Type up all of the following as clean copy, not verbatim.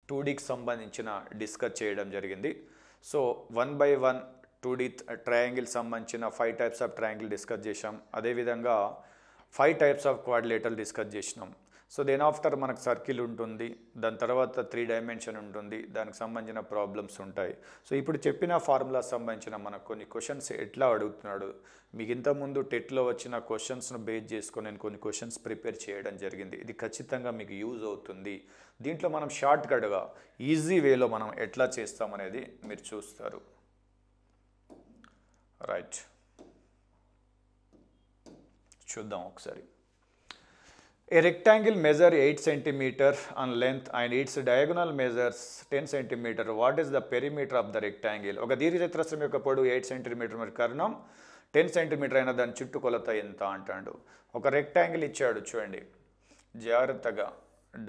2Dకి సంబంధించిన డిస్కస్ చేయడం జరిగింది. సో 1 by 1 2D ట్రయాంగిల్ సంబంధించిన 5 టైప్స్ ఆఫ్ ట్రయాంగిల్ డిస్కస్ చేసాం. అదేవిధంగా 5 టైప్స్ ఆఫ్ క్వాడ్రిలేటరల్ డిస్కస్ చేసినాం. సో దెన్ ఆఫ్టర్ మనకు సర్కిల్ ఉంటుంది, దాని తర్వాత 3 డైమెన్షన్ ఉంటుంది, దానికి సంబంధించిన ప్రాబ్లమ్స్ ఉంటాయి. సో ఇప్పుడు చెప్పిన ఫార్ములాస్ సంబంధించిన మనకు కొన్ని క్వశ్చన్స్ ఎట్లా అడుగుతున్నాడు, మీకు ఇంతకుముందు టెట్లో వచ్చిన క్వశ్చన్స్ను బేస్ చేసుకొని నేను కొన్ని క్వశ్చన్స్ ప్రిపేర్ చేయడం జరిగింది. ఇది ఖచ్చితంగా మీకు యూజ్ అవుతుంది. దీంట్లో మనం షార్ట్కట్గా ఈజీ వేలో మనం ఎట్లా చేస్తామనేది మీరు చూస్తారు. రైట్, చూద్దాం ఒకసారి. A rectangle measure 8 cm on length and its diagonal measures 10 cm. What is the perimeter of the rectangle? ఒక దీర్ఘచతురస్రం యొక్క పొడవు 8 cm మరి కర్ణం 10 cm అయిన దాని చుట్టుకొలత ఎంత అంటాడు. ఒక రెక్టాంగిల్ ఇచ్చాడు చూడండి జాగ్రత్తగా,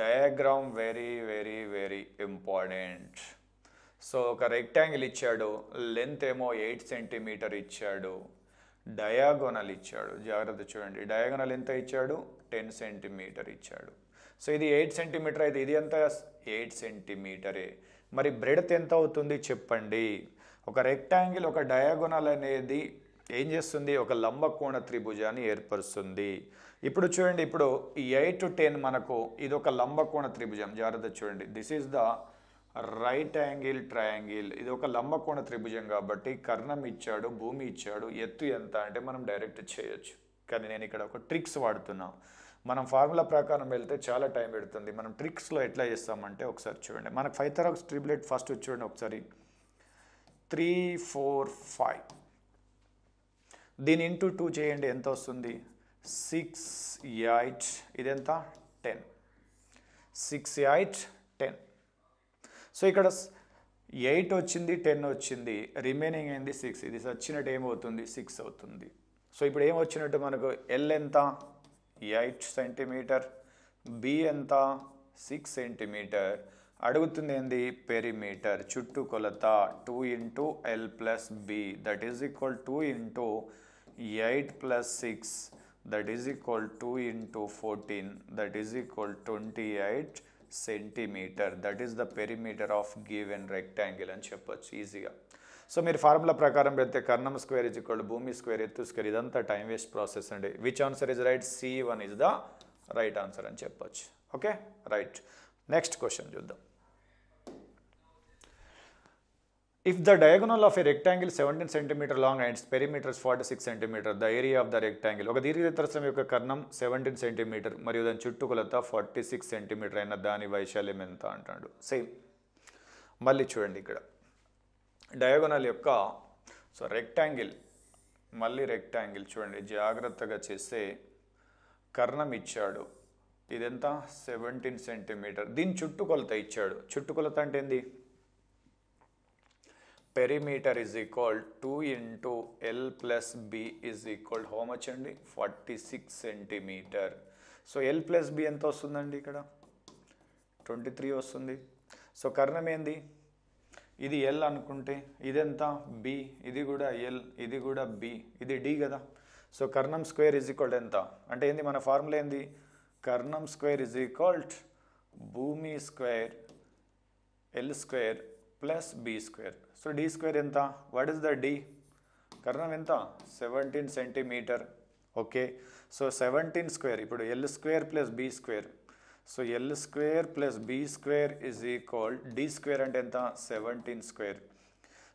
diagram very very very important. So ఒక రెక్టాంగిల్ ఇచ్చాడు, లెంత్ ఏమో 8 cm ఇచ్చాడు, డయాగోనల్ ఇచ్చాడు, జాగ్రత్త చూడండి, డయాగోనల్ ఎంత ఇచ్చాడు 10 cm ఇచ్చాడు. సో ఇది 8 cm అయితే ఇది ఎంత 8 cm. మరి బ్రెడ్త్ ఎంత అవుతుంది చెప్పండి. ఒక రెక్టాంగిల్ ఒక డయాగోనల్ అనేది ఏం చేస్తుంది, ఒక లంబకోణ త్రిభుజాన్ని ఏర్పరుస్తుంది. ఇప్పుడు చూడండి, ఇప్పుడు 8 to 10 మనకు ఇది ఒక లంబకోణ త్రిభుజం, జాగ్రత్త చూడండి, this is the right angle triangle. ఇది ఒక లంబకోణ త్రిభుజం కాబట్టి కర్ణం ఇచ్చాడు, భూమి ఇచ్చాడు, ఎత్తు ఎంత అంటే మనం డైరెక్ట్ చేయొచ్చు. కానీ నేను ఇక్కడ ఒక ట్రిక్స్ వాడుతున్నా. మనం ఫార్ములా ప్రకారం వెళ్తే చాలా టైం పెడుతుంది. మనం ట్రిక్స్లో ఎట్లా చేస్తామంటే ఒకసారి చూడండి, మనకు 5 తరగతి ట్రిపులెట్ ఫస్ట్ చూడండి ఒకసారి, 3 4 5 దీని ఇంటూ 2 చేయండి, ఎంత వస్తుంది 6 8, ఇది ఎంత 10, 6 8 10. సో ఇక్కడ 8 వచ్చింది 10 వచ్చింది, రిమైనింగ్ అయింది 6. ఇది వచ్చినట్టు ఏమవుతుంది 6 అవుతుంది. సో ఇప్పుడు ఏమొచ్చినట్టు మనకు ఎల్ ఎంత 8 cm, బి ఎంత 6 cm. అడుగుతుంది ఏంది పెరిమీటర్, చుట్టుకొలత 2 into L plus B that is equal 2 into 8 plus 6 that is equal 2 into 14 that is equal 28 centimeter. That is the perimeter of given rectangle అని చెప్పొచ్చు ఈజీగా. సో మీరు ఫార్ములా ప్రకారం పెడితే కర్ణం స్క్వేర్ ఇజ్ ఈక్వల్ భూమి స్క్వేర్ ఎత్తు square, ఇదంతా time waste process అండి. Which answer is right, C1 is the right answer అని చెప్పొచ్చు. ఓకే రైట్, నెక్స్ట్ క్వశ్చన్ చూద్దాం. If the diagonal of a rectangle 17 cm long and its perimeter is 46 cm, the area of the rectangle, ఒక దీర్ఘచతురస్రం యొక్క కర్ణం 17 cm మరియు దాని చుట్టుకొలత 46 cm అయిన దాని వైశాల్యం ఎంత అంటాడు. సేమ్ మళ్ళీ చూడండి, ఇక్కడ డయాగోనల్ యొక్క సో రెక్టాంగిల్, మళ్ళీ రెక్టాంగిల్ చూడండి జాగ్రత్తగా చేస్తే కర్ణం ఇచ్చాడు, ఇదెంత 17 cm, దీని చుట్టుకొలత ఇచ్చాడు. చుట్టుకొలత అంటే ఏంది, perimeter is equal 2 into L plus B is equal how much అండి 46 cm. So L plus B ఎంత వస్తుందండి, ఇక్కడ 23 వస్తుంది. సో కర్ణం ఏంది, ఇది L అనుకుంటే ఇదెంత B, ఇది కూడా L, ఇది కూడా B, ఇది D కదా. సో కర్ణం స్క్వేర్ ఇజ్ ఈక్వల్ ఎంత అంటే ఏంది, మన ఫార్ములా ఏంది, కర్ణం స్క్వేర్ ఇజ్ ఈక్వల్ భూమి square L square plus B square. So D square ఎంత, వాట్ ఇస్ ద D, కర్ణం ఎంత 17 cm. ఓకే, సో 17 స్క్వేర్, ఇప్పుడు L square plus B square, so L square plus B square is equal D square అంటే ఎంత 17 square.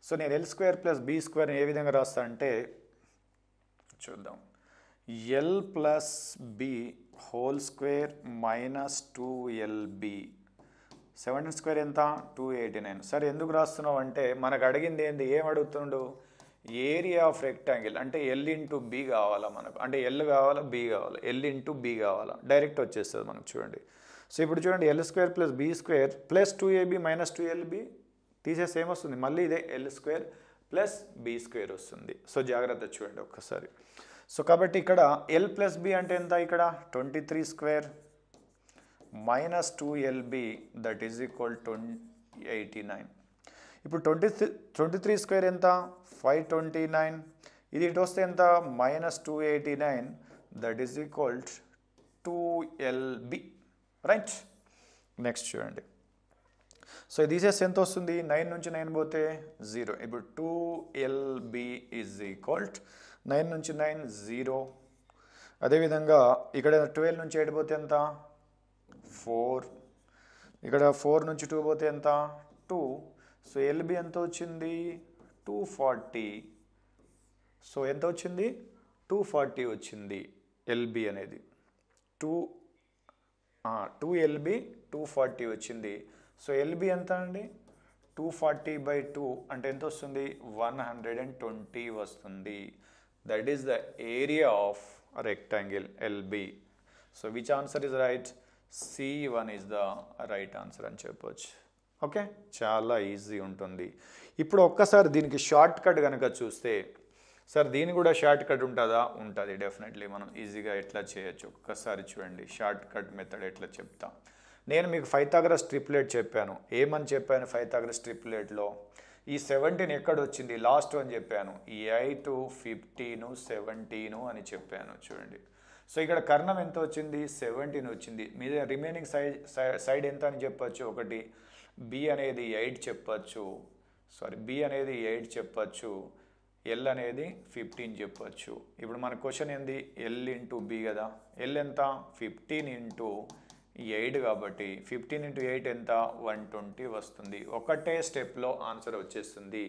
So నేను L square plus B square ఏ విధంగా రాస్తా అంటే చూద్దాం, L plus B whole square minus 2LB. 17 square ఎంత 289. సరే ఎందుకు రాస్తున్నావు అంటే మనకు అడిగింది ఏంది, ఏం అడుగుతుండు, ఏరియా ఆఫ్ రెక్టాంగిల్ అంటే L ఇంటూ B కావాలా మనకు, అంటే L కావాలా B కావాలా, L ఇంటూ B కావాలా, డైరెక్ట్ వచ్చేస్తుంది మనకు చూడండి. సో ఇప్పుడు చూడండి L square plus B square plus 2AB minus 2LB తీసేసి ఏమొస్తుంది, మళ్ళీ ఇదే L square plus B square వస్తుంది. సో జాగ్రత్త చూడండి ఒక్కసారి. సో కాబట్టి ఇక్కడ L ప్లస్ B అంటే ఎంత, ఇక్కడ 23 square minus 2LB that is equal 89. ఇప్పుడు 23 స్క్వేర్ ఎంత 529, ఇది ఇటు వస్తే ఎంత minus 289 that is equal 2LB. Right, next చూడండి. సో ఇది తీసేస్తే ఎంత వస్తుంది? 9 నుంచి 9 పోతే 0. ఇప్పుడు 2LB ఈజ్ ఈక్వల్ 9 నుంచి 9 0. అదేవిధంగా ఇక్కడ 12 నుంచి 8 పోతే ఎంత? 4. ఇక్కడ 4 నుంచి 2 పోతే ఎంత? 2. సో LB ఎంత వచ్చింది? 240. సో ఎంత వచ్చింది? 240 వచ్చింది LB అనేది. 2LB 240 వచ్చింది. సో LB ఎంత అండి? 240/2 అంటే ఎంత వస్తుంది? 120 వస్తుంది. That is the area of rectangle LB. So which answer is right? C1 is the right answer అని చెప్పొచ్చు. ఓకే, చాలా ఈజీ ఉంటుంది. ఇప్పుడు ఒక్కసారి దీనికి షార్ట్ కట్ కనుక చూస్తే, సార్ దీని కూడా షార్ట్ కట్ ఉంటుందా? ఉంటుంది, డెఫినెట్లీ. మనం ఈజీగా ఎట్లా చేయొచ్చు ఒక్కసారి చూడండి. షార్ట్ కట్ మెథడ్ ఎట్లా చెప్తాం. నేను మీకు పైథాగరస్ ట్రిప్లెట్ చెప్పాను. ఏమని చెప్పాను పైథాగరస్ ట్రిప్లెట్లో? ఈ 17 ఎక్కడ వచ్చింది? లాస్ట్ అని చెప్పాను. ఈ 8, 15, 17 అని చెప్పాను. చూడండి, సో ఇక్కడ కర్ణం ఎంత వచ్చింది? 17 వచ్చింది. మీద రిమైనింగ్ సైడ్ ఎంత అని చెప్పచ్చు? ఒకటి B అనేది 8 చెప్పచ్చు. B అనేది 8 చెప్పచ్చు. L అనేది 15 చెప్పచ్చు. ఇప్పుడు మన క్వశ్చన్ ఏంది? L ఇంటూ B కదా. L ఎంత? 15 ఇంటూ 8 కాబట్టి 15 ఇంటూ 8 ఎంత? 120 వస్తుంది. ఒకటే స్టెప్లో ఆన్సర్ వచ్చేస్తుంది.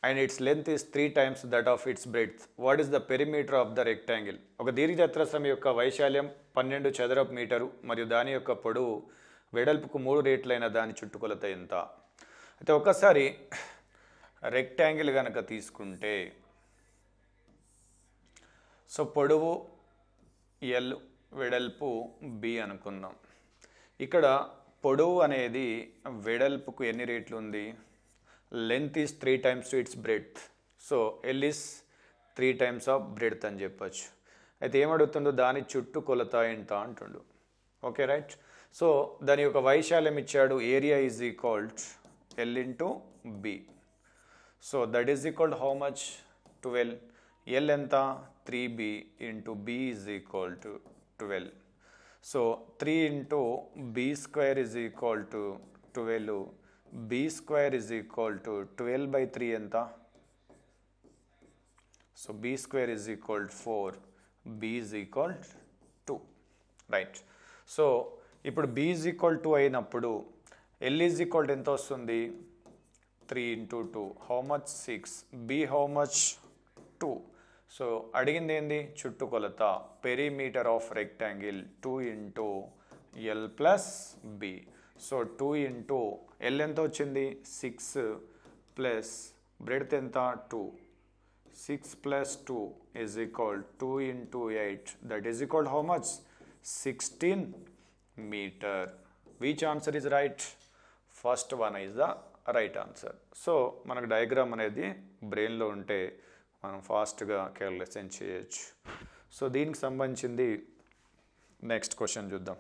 And it's length is 3 times that of it's breadth. What is the perimeter of the rectangle? ఒక దీర్ఘచతురస్రం యొక్క వైశాల్యం 12 చదరపు మీటరు మరియు దాని యొక్క పొడవు వెడల్పుకు 3 రెట్లైన దాని చుట్టుకొలత ఎంత? అయితే ఒకసారి రెక్టాంగిల్ కనుక తీసుకుంటే, సో పొడవు L, వెడల్పు B అనుకుందాం. ఇక్కడ పొడవు అనేది వెడల్పుకు ఎన్ని రెట్లు ఉంది? Length is 3 times its breadth. So L is 3 times of breadth అని చెప్పచ్చు. అయితే ఏమడుగుతుండో దాని చుట్టూ కొలత ఎంత అంటుండు. Okay, right. సో దాని యొక్క వైశాల్యం ఇచ్చాడు. Area is equalled L into B. So that is equalled how much? 12. L ఎంత? 3B into B is equal to 12. So 3 into B square is equal to 12. B square is equal to 12/3 ఎంత? So B square is equal 4. B is equal 2. Right. So ఇప్పుడు B is equal 2 అయినప్పుడు L is equal ఎంత వస్తుంది? 3 into 2 how much? 6. B how much? 2. So అడిగింది ఏంది? చుట్టుకొలత. Perimeter of rectangle 2 into L plus B. So 2 into L ఎంత వచ్చింది? 6 plus breadth ఎంత? 2. 6 plus 2 is equal 2 into 8. That is equal how much? 16 meter. Which answer is right? First one is the right answer. So మనకు diagram అనేది బ్రెయిన్లో ఉంటే మనం ఫాస్ట్గా calculation చేయొచ్చు. సో దీనికి సంబంధించింది నెక్స్ట్ క్వశ్చన్ చూద్దాం.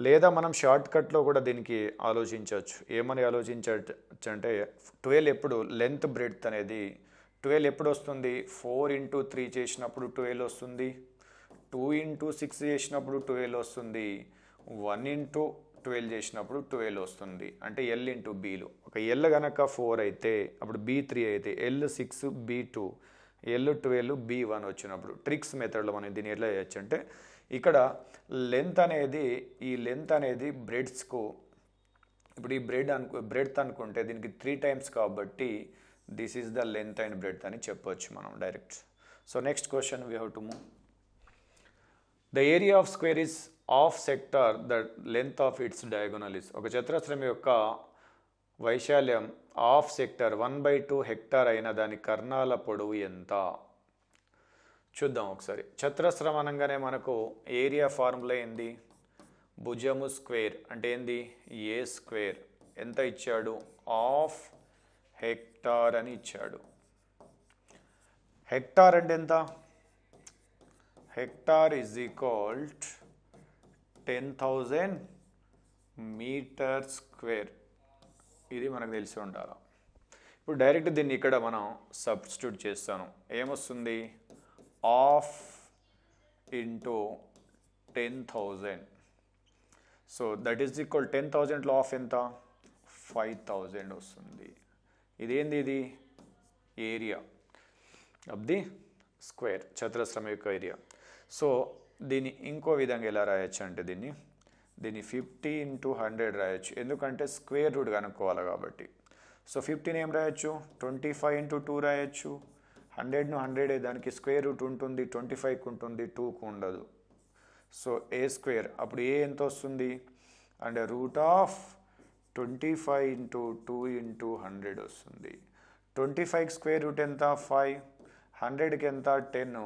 లేదా మనం షార్ట్ కట్లో కూడా దీనికి ఆలోచించవచ్చు. ఏమని ఆలోచించవచ్చు అంటే 12 ఎప్పుడు లెంత్ బ్రెడ్త్ అనేది 12 ఎప్పుడు వస్తుంది? 4 ఇంటూ 3 చేసినప్పుడు 12 వస్తుంది. 2 ఇంటూ 6 చేసినప్పుడు 12 వస్తుంది. 1 ఇంటూ 12 చేసినప్పుడు 12 వస్తుంది. అంటే L ఇంటూ Bలు. ఒక L కనుక 4 అయితే అప్పుడు B 3 అయితే L 6 B 2 L 12 B 1 వచ్చినప్పుడు ట్రిక్స్ మెథడ్లో మనం దీన్ని ఎట్లా చేయొచ్చు అంటే, ఇక్కడ లెంత్ అనేది ఈ లెంత్ అనేది బ్రెడ్స్కు, ఇప్పుడు ఈ బ్రెడ్త్ అనుకుంటే దీనికి 3 times కాబట్టి this is the length and breadth అని చెప్పొచ్చు మనం direct. So next question we have to move. The area of square is of sector the length of it's diagonal is. ఒక చతురస్రం యొక్క వైశాల్యం ఆఫ్ సెక్టార్ 1/2 హెక్టార్ అయిన దాని కర్ణాల పొడవు ఎంత? చూద్దాం ఒకసారి. చతురస్రం అనగానే మనకు ఏరియా ఫార్ములా ఏంది? భుజము స్క్వేర్ అంటే ఏంది? A square. ఎంత ఇచ్చాడు? ఆఫ్ హెక్టార్ అని ఇచ్చాడు. హెక్టార్ అంటే ఎంత? Hectare is equalled 10,000 meter square. ఇది మనకు తెలిసి ఉండాలి. ఇప్పుడు డైరెక్ట్ దీన్ని ఇక్కడ మనం సబ్స్టిట్యూట్ చేస్తాను. ఏమొస్తుంది? Half into 10,000. So that is equal 10,000లో ఆఫ్ ఎంత? 5000 వస్తుంది. ఇదేంది? ఇది ఏరియా ఆఫ్ ది స్క్వేర్, చతురస్రం యొక్క ఏరియా. సో దీన్ని ఇంకో విధంగా ఎలా రాయొచ్చు అంటే దీన్ని 50 × 100 రాయొచ్చు, ఎందుకంటే స్క్వేర్ రూట్ కనుక్కోవాలి కాబట్టి. సో 15 ఏం రాయొచ్చు? 25 × 2 రాయొచ్చు. 100ను 100 దానికి స్క్వేర్ రూట్ ఉంటుంది, 25కి ఉంటుంది, 2కు ఉండదు. సో ఏ స్క్వేర్, అప్పుడు ఏ ఎంత వస్తుంది? అంటే √25 × 2 × 100 వస్తుంది. 25కి స్క్వేర్ రూట్ ఎంత? 5. 100కి ఎంత? 10.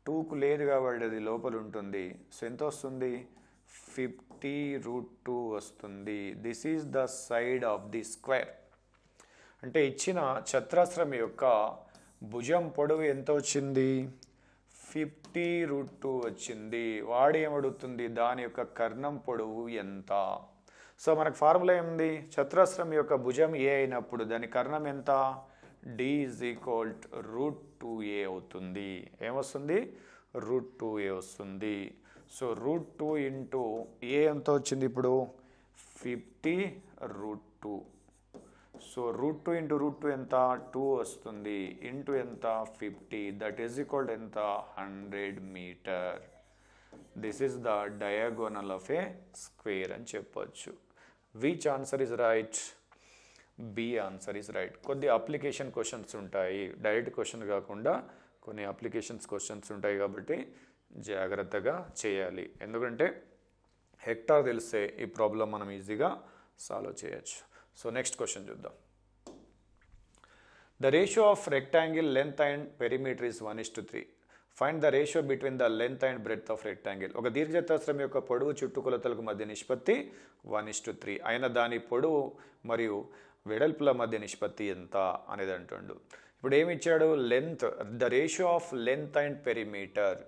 2కు లేదు కాబట్టి అది లోపల ఉంటుంది. సో ఎంత వస్తుంది? 50√2 వస్తుంది. This is the side of the square. అంటే ఇచ్చిన చతురస్రం యొక్క భుజం పొడవు ఎంత వచ్చింది? 50√2 వచ్చింది. వాడు ఏమడుగుతుంది? దాని యొక్క కర్ణం పొడవు ఎంత? సో మనకు ఫార్ములా ఏముంది? చతురస్రం యొక్క భుజం ఏ అయినప్పుడు దాని కర్ణం ఎంత? D = √2a అవుతుంది. ఏమొస్తుంది? √2a వస్తుంది. సో √2 × a ఎంత వచ్చింది ఇప్పుడు? 50√2. సో √2 × √2 ఎంత? 2 వస్తుంది. ఇంటూ ఎంత? 50. దట్ ఈజ్ ఈక్వల్ ఎంత? 100 meter. This is the diagonal of A square అని చెప్పొచ్చు. Which answer is right? B answer is right. కొద్ది అప్లికేషన్ క్వశ్చన్స్ ఉంటాయి, డైరెక్ట్ క్వశ్చన్ కాకుండా కొన్ని అప్లికేషన్స్ క్వశ్చన్స్ ఉంటాయి కాబట్టి జాగ్రత్తగా చేయాలి. ఎందుకంటే హెక్టార్ తెలిస్తే ఈ ప్రాబ్లం మనం ఈజీగా సాల్వ్ చేయొచ్చు. సో నెక్స్ట్ క్వశ్చన్ చూద్దాం. The ratio of rectangle length and perimeter is 1:3. Find the ratio between the length and breadth of rectangle. ఒక దీర్ఘచతురస్రం యొక్క పొడవు చుట్టుకొలతలకు మధ్య నిష్పత్తి 1:3 అయిన దాని పొడవు మరియు వెడల్పుల మధ్య నిష్పత్తి ఎంత అనేది అంటుండు. ఇప్పుడు ఏమి ఇచ్చాడు? Length, the ratio of length and perimeter.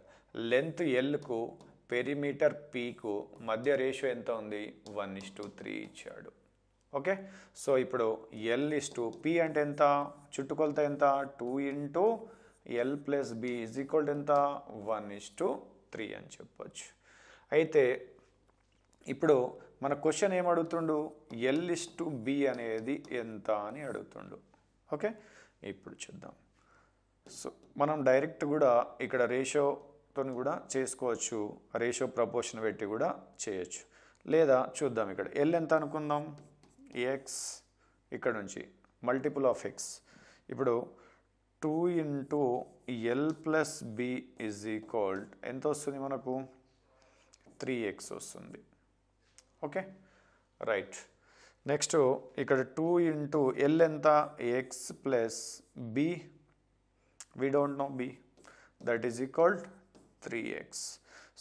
Length ఎల్కు, పెరిమీటర్ పీకు మధ్య రేషియో ఎంత ఉంది? 1:3 ఇచ్చాడు. ఓకే, సో ఇప్పుడు L/P అంటే ఎంత? చుట్టుకొలత ఎంత? 2 × L + B = ఎంత? 1:3 అని చెప్పొచ్చు. అయితే ఇప్పుడు మన క్వశ్చన్ ఏం అడుగుతుండు? L/B అనేది ఎంత అని అడుగుతుండు. ఓకే, ఇప్పుడు చూద్దాం. సో మనం డైరెక్ట్ కూడా ఇక్కడ రేషియోతో కూడా చేసుకోవచ్చు, రేషియో ప్రపోర్షన్ పెట్టి కూడా చేయొచ్చు. లేదా చూద్దాం, ఇక్కడ L ఎంత అనుకుందాం? X, ఇక్కడ నుంచి మల్టిపుల్ ఆఫ్ X. ఇప్పుడు 2 × L + B = ఎంత వస్తుంది మనకు? 3x వస్తుంది. Okay, right. నెక్స్ట్ ఇక్కడ 2 × L ఎంత? X + B, we don't know B, that is equal 3x.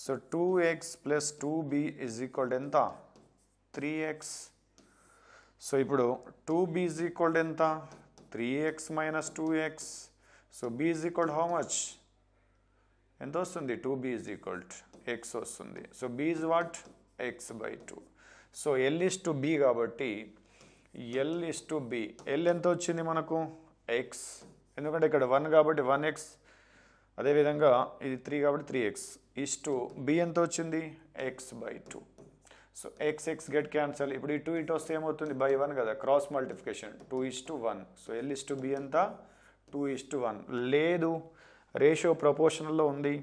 So 2x + 2b = ఎంత? 3x. సో ఇప్పుడు 2b = ఎంత? 3x - 2x. So b = how much? ఎంత వస్తుంది? 2b = x వస్తుంది. So b is what? x/2. So L/B కాబట్టి L/B, L ఎంత వచ్చింది మనకు? x, ఎందుకంటే ఇక్కడ 1 కాబట్టి 1x, అదేవిధంగా ఇది 3 కాబట్టి 3x. B ఎంత వచ్చింది? x/2. So x get cancel. ఇప్పుడు ఈ 2 ఇటు వస్తే ఏమవుతుంది? బై 1 కదా, క్రాస్ మల్టిప్లికేషన్. 2:1. సో L/B ఎంత? 2:1. లేదు, రేషియో ప్రపోర్షనల్లో ఉంది.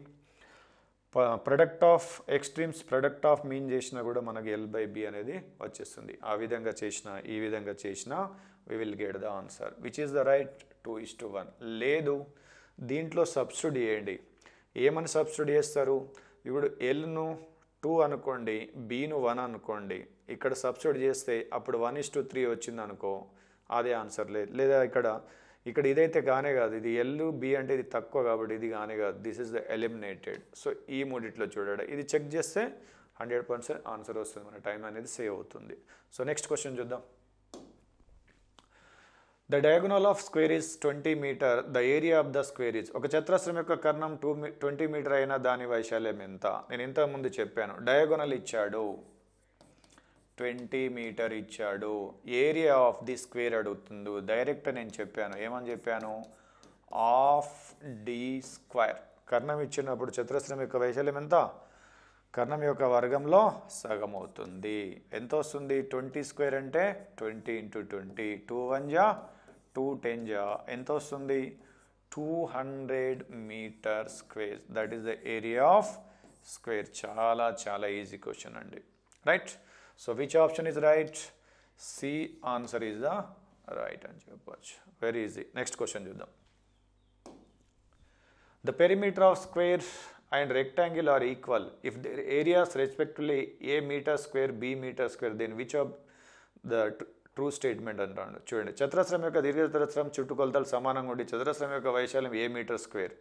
Product of extremes, product of mean చేసినా కూడా మనకి L/B అనేది వచ్చేస్తుంది. ఆ విధంగా చేసినా ఈ విధంగా చేసినా we will get the answer which is the right 2:1. లేదు, దీంట్లో సబ్స్టిట్యూట్ చేయండి. ఏమని సబ్స్టిట్యూట్ చేస్తారు? ఇప్పుడు Lను 2 అనుకోండి, Bను 1 అనుకోండి. ఇక్కడ సబ్స్టిట్యూట్ చేస్తే అప్పుడు 1:3 వచ్చింది అనుకో, అదే ఆన్సర్. లేదా ఇక్కడ ఇదైతే కానే కాదు, ఇది L/B అంటే ఇది తక్కువ కాబట్టి ఇది కానే కాదు. This is the eliminated. So ఈ మూడిట్లో చూడండి, ఇది చెక్ చేస్తే 100% ఆన్సర్ వస్తుంది, మన టైం అనేది సేవ్ అవుతుంది. సో నెక్స్ట్ క్వశ్చన్ చూద్దాం. The diagonal of square is 20 meter, the area of the square is. ఒక చతురస్రం యొక్క కర్ణం 20 మీటర్ అయినా దాని వైశాల్యం ఎంత? నేను ఇంతకుముందు చెప్పాను, డయాగోనల్ ఇచ్చాడు 20 మీటర్ ఇచ్చాడు, ఏరియా ఆఫ్ ది స్క్వేర్ అడుగుతుంది. డైరెక్ట్ నేను చెప్పాను, ఏమని చెప్పాను? ½ d². కర్ణం ఇచ్చినప్పుడు చతురస్రం యొక్క వైశాల్యం ఎంత? కర్ణం యొక్క వర్గంలో సగం అవుతుంది. ఎంత వస్తుంది? 20 స్క్వేర్ అంటే 20 ఇంటూ 20, 2 1 జా 2 10 జా ఎంత వస్తుంది? 200 meter square. That is the area of square. చాలా చాలా ఈజీ క్వశ్చన్ అండి. Right. So which option is right? C answer is the right అని చెప్పవచ్చు. Very easy. నెక్స్ట్ క్వశ్చన్ చూద్దాం. The perimeter of square and rectangle are equal if their areas respectively a meter square, b meter square, then which of the true statement అంటాడు. చూడండి, చతురస్రం యొక్క దీర్ఘచతురస్రం చుట్టుకొలతలు సమానంగా ఉండి చతురస్రం యొక్క వైశాల్యం ఏ మీటర్ స్క్వేర్,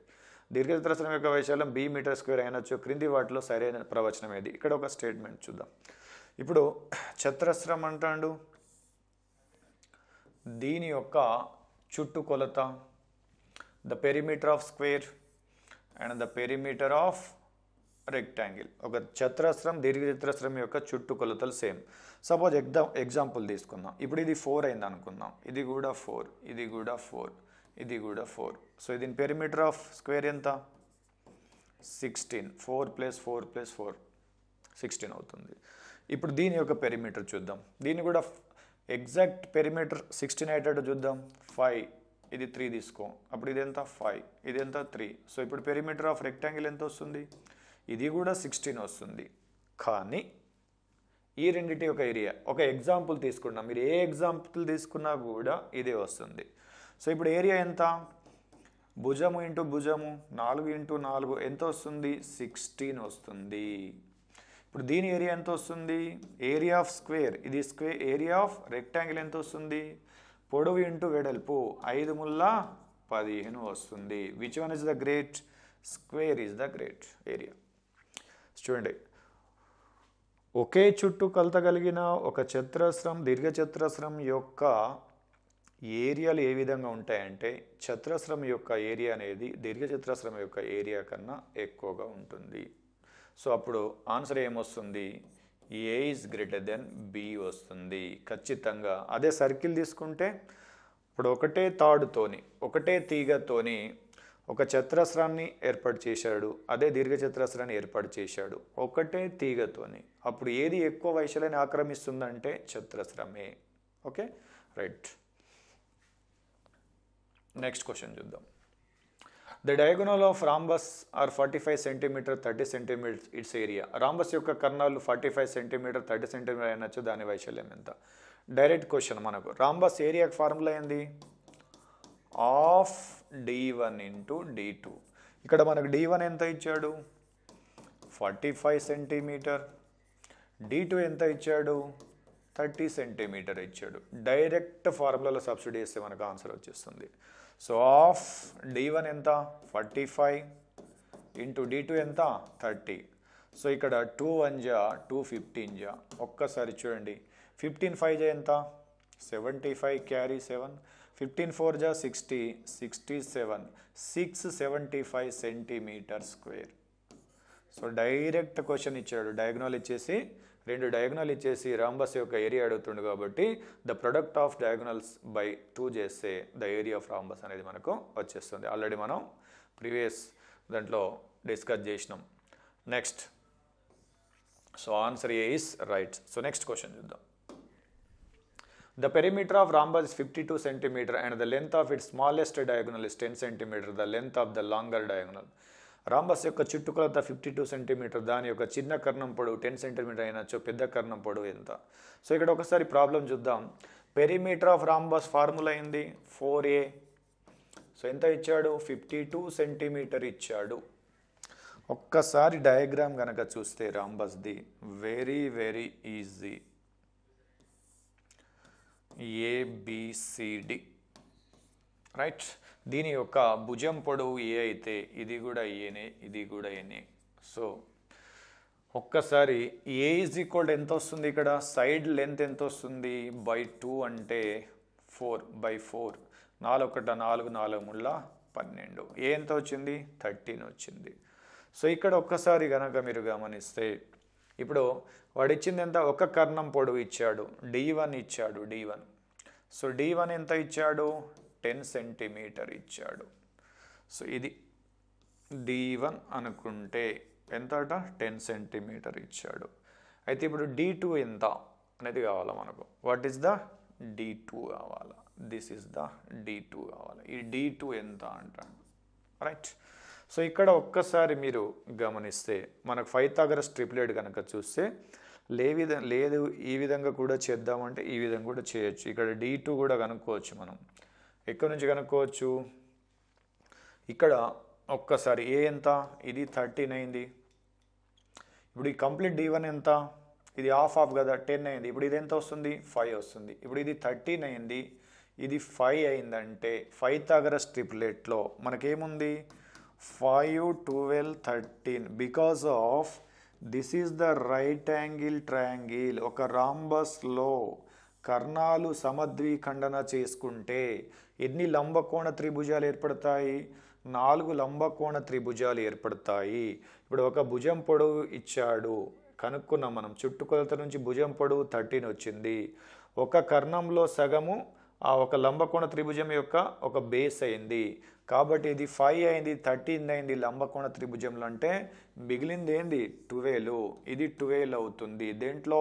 దీర్ఘచతురస్రం యొక్క వైశాల్యం బి మీటర్ స్క్వేర్ అయినచ్చు క్రింది వాటిలో సరైన ప్రవచనం ఏది? ఇక్కడ ఒక స్టేట్మెంట్ చూద్దాం. ఇప్పుడు చతురస్రం అంటాడు, దీని యొక్క చుట్టుకొలత the perimeter of square and the perimeter of rectangle. ఒక చతురస్రం దీర్ఘచతురస్రం యొక్క చుట్టుకొలతలు సేమ్. సపోజ్ ఎగ్జాంపుల్ తీసుకుందాం. ఇప్పుడు ఇది 4 అయింది అనుకుందాం, ఇది కూడా 4, ఇది కూడా 4, ఇది కూడా 4. సో దీని పెరిమీటర్ ఆఫ్ స్క్వేర్ ఎంత? 16. 4 + 4 + 4 16 అవుతుంది. ఇప్పుడు దీని యొక్క పెరిమీటర్ చూద్దాం. దీన్ని కూడా ఎగ్జాక్ట్ పెరిమీటర్ 16 అయ్యేటట్టు చూద్దాం. 5, ఇది 3 తీసుకో, అప్పుడు ఇది ఎంత? 5, ఇది ఎంత? 3. సో ఇప్పుడు పెరిమీటర్ ఆఫ్ రెక్టాంగిల్ ఎంత వస్తుంది? ఇది కూడా 16 వస్తుంది. కానీ ఈ రెండింటి యొక్క ఏరియా ఒక ఎగ్జాంపుల్ తీసుకున్నాం. మీరు ఏ ఎగ్జాంపుల్ తీసుకున్నా కూడా ఇదే వస్తుంది. సో ఇప్పుడు ఏరియా ఎంత? భుజము ఇంటూ భుజము 4 ఇంటూ 4 ఎంత వస్తుంది? 16 వస్తుంది. ఇప్పుడు దీని ఏరియా ఎంత వస్తుంది? ఏరియా ఆఫ్ స్క్వేర్, ఇది స్క్వేర్. ఏరియా ఆఫ్ రెక్టాంగిల్ ఎంత వస్తుంది? పొడవు ఇంటూ వెడల్పు 5 ముళ్ళ 15 వస్తుంది. Which one is the great? Square is the great area. చూడండి, ఒకే చుట్టూ కొలత కలిగిన ఒక చతురస్రం దీర్ఘచతురస్రం యొక్క ఏరియాలు ఏ విధంగా ఉంటాయంటే చతురస్రం యొక్క ఏరియా అనేది దీర్ఘచతురస్రం యొక్క ఏరియా కన్నా ఎక్కువగా ఉంటుంది. సో అప్పుడు ఆన్సర్ ఏమొస్తుంది? ఏ ఈజ్ గ్రేటర్ దెన్ బి వస్తుంది ఖచ్చితంగా. అదే సర్కిల్ తీసుకుంటే ఇప్పుడు ఒకటే తాడుతోని ఒకటే తీగతోని ఒక చతురస్రాన్ని ఏర్పాటు చేశాడు, అదే దీర్ఘచతురస్రాన్ని ఏర్పాటు చేశాడు ఒకటే తీగతోని. అప్పుడు ఏది ఎక్కువ వైశాల్యాన్ని ఆక్రమిస్తుందంటే చతురస్రమే. Okay, right. నెక్స్ట్ క్వశ్చన్ చూద్దాం. The diagonal of rhombus are 45 cm, 30 cm its area. Rhombus యొక్క కర్ణాలు 45 cm, 30 cm అయినచ్చు, దాని వైశాల్యం ఎంత? డైరెక్ట్ క్వశ్చన్ మనకు. రాంబస్ ఏరియాకి ఫార్ములా ఏంది? Of d1 into d2. ఇక్కడ మనకు d1 ఎంత ఇచ్చాడు? 45 cm. d2 ఎంత ఇచ్చాడు? 30 cm ఇచ్చాడు. డైరెక్ట్ ఫార్ములాలో సబ్స్టిట్యూట్ చేస్తే మనకు ఆన్సర్ వచ్చేస్తుంది. సో ఆఫ్ d1 ఎంత? 45 ఇంటూ d2 ఎంత? 30. సో ఇక్కడ 2 1 జా 2 15 జా. ఒక్కసారి చూడండి, 15 5 జా ఎంత? 75 క్యారీ 7, 15 4 జా 60, 67, 675 centimeter square. So direct question ఇచ్చాడు. డయాగ్నల్ ఇచ్చేసి 2 డయాగ్నల్ ఇచ్చేసి రాంబస్ యొక్క ఏరియా అడుగుతుండు కాబట్టి the product of diagonals by 2 చేస్తే ద ఏరియా ఆఫ్ రాంబస్ అనేది మనకు వచ్చేస్తుంది. ఆల్రెడీ మనం ప్రీవియస్ దాంట్లో డిస్కస్ చేసినాం. Next, so answer A is right. So next question చూద్దాం. The perimeter of rhombus is 52 cm and the length of its smallest diagonal is 10 cm. The length of the longer diagonal. Rhombus యొక్క చుట్టుకొలత 52 centimetre, దాని యొక్క చిన్న కర్ణం పొడవు 10 centimetre అయినచ్చు, పెద్ద కర్ణం పొడవు ఎంత? సో ఇక్కడ ఒకసారి ప్రాబ్లం చూద్దాం. పెరిమీటర్ ఆఫ్ రాంబస్ ఫార్ములా అయింది 4a. సో ఎంత ఇచ్చాడు? 52 సెంటీమీటర్ ఇచ్చాడు. ఒక్కసారి డయాగ్రామ్ కనుక చూస్తే రాంబస్ది వెరీ వెరీ ఈజీ. ABCD, రైట్. దీని యొక్క భుజం పొడవు ఏ అయితే ఇది కూడా ఏనే, ఇది కూడా ఏనే. సో ఒక్కసారి ఏ ఈజ్ ఈక్వల్ ఎంత వస్తుంది? ఇక్కడ సైడ్ లెంత్ ఎంత వస్తుంది? బై 2 అంటే 4/4. 4 1 4, 4 3 12. ఏ ఎంత వచ్చింది? 13 వచ్చింది. సో ఇక్కడ ఒక్కసారి కనుక మీరు గమనిస్తే ఇప్పుడు వాడు ఇచ్చింది ఎంత? ఒక కర్ణం పొడవు ఇచ్చాడు, d1 ఇచ్చాడు, d1. సో d1 ఎంత ఇచ్చాడు? 10 సెంటీమీటర్ ఇచ్చాడు. సో ఇది d1 అనుకుంటే ఎంత అట 10 సెంటీమీటర్ ఇచ్చాడు. అయితే ఇప్పుడు D2 ఎంత అనేది కావాలా మనకు. వాట్ ఈస్ ద D2 కావాలా. దిస్ ఈస్ ద D2 కావాలి. ఈ D2 ఎంత అంటాడు. రైట్. సో ఇక్కడ ఒక్కసారి మీరు గమనిస్తే మనకు పైథాగరస్ ట్రిప్లెట్ కనుక చూస్తే లేదు ఈ విధంగా కూడా చేద్దామంటే ఈ విధంగా కూడా చేయొచ్చు. ఇక్కడ D2 కూడా కనుక్కోవచ్చు మనం. ఎక్కడి నుంచి కనుక్కోవచ్చు. ఇక్కడ ఒక్కసారి ఏ ఎంత, ఇది 13 అయింది. ఇప్పుడు ఈ కంప్లీట్ D1 ఎంత, ఇది హాఫ్ కదా 10 అయింది. ఇప్పుడు ఇది ఎంత వస్తుంది 5 వస్తుంది. ఇప్పుడు ఇది 13 అయింది, ఇది 5 అయిందంటే పైథాగరస్ ట్రిప్లెట్లో మనకేముంది 5, 12, 13 because of this is the right angle triangle. ఒక రాంబస్లో కర్ణాలు సమద్విఖండన చేసుకుంటే ఎన్ని లంబకోణ త్రిభుజాలు ఏర్పడతాయి. 4 లంబకోణ త్రిభుజాలు ఏర్పడతాయి. ఇప్పుడు ఒక భుజం పొడవు ఇచ్చాడు కనుక్కున్నాం మనం. చుట్టుకొలత నుంచి భుజం పొడవు 13 వచ్చింది. ఒక కర్ణంలో సగము ఆ ఒక లంబకోణ త్రిభుజం యొక్క ఒక బేస్ అయింది. కాబట్టి ఇది 5 అయింది, 13 అయింది లంబకోణ త్రిభుజంలో. అంటే మిగిలింది ఏంది 12. ఇది 12 అవుతుంది. దేంట్లో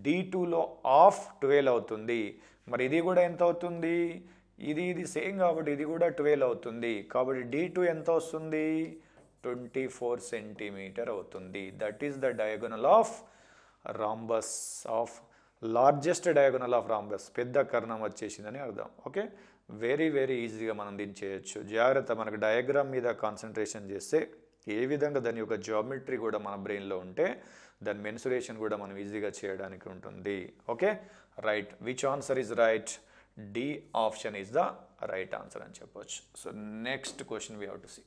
D2లో హాఫ్ 12 అవుతుంది. మరి ఇది కూడా ఎంత అవుతుంది, ఇది సేమ్ కాబట్టి ఇది కూడా 12 అవుతుంది. కాబట్టి D2 ఎంత వస్తుంది 24 సెంటీమీటర్ అవుతుంది. That is the diagonal of rhombus of largest diagonal of rhombus. పెద్ద కర్ణం వచ్చేసిందని అర్థం. ఓకే, వెరీ వెరీ ఈజీగా మనం దీన్ని చేయొచ్చు. జాగ్రత్త, మనకు డయాగ్రామ్ మీద కాన్సన్ట్రేషన్ చేస్తే ఏ విధంగా దాని యొక్క జామెట్రీ కూడా మన బ్రెయిన్లో ఉంటే దాని మెన్సురేషన్ కూడా మనం ఈజీగా చేయడానికి ఉంటుంది. Okay, right. Which answer is right. D option is the right answer అని చెప్పొచ్చు. So next question we have to see.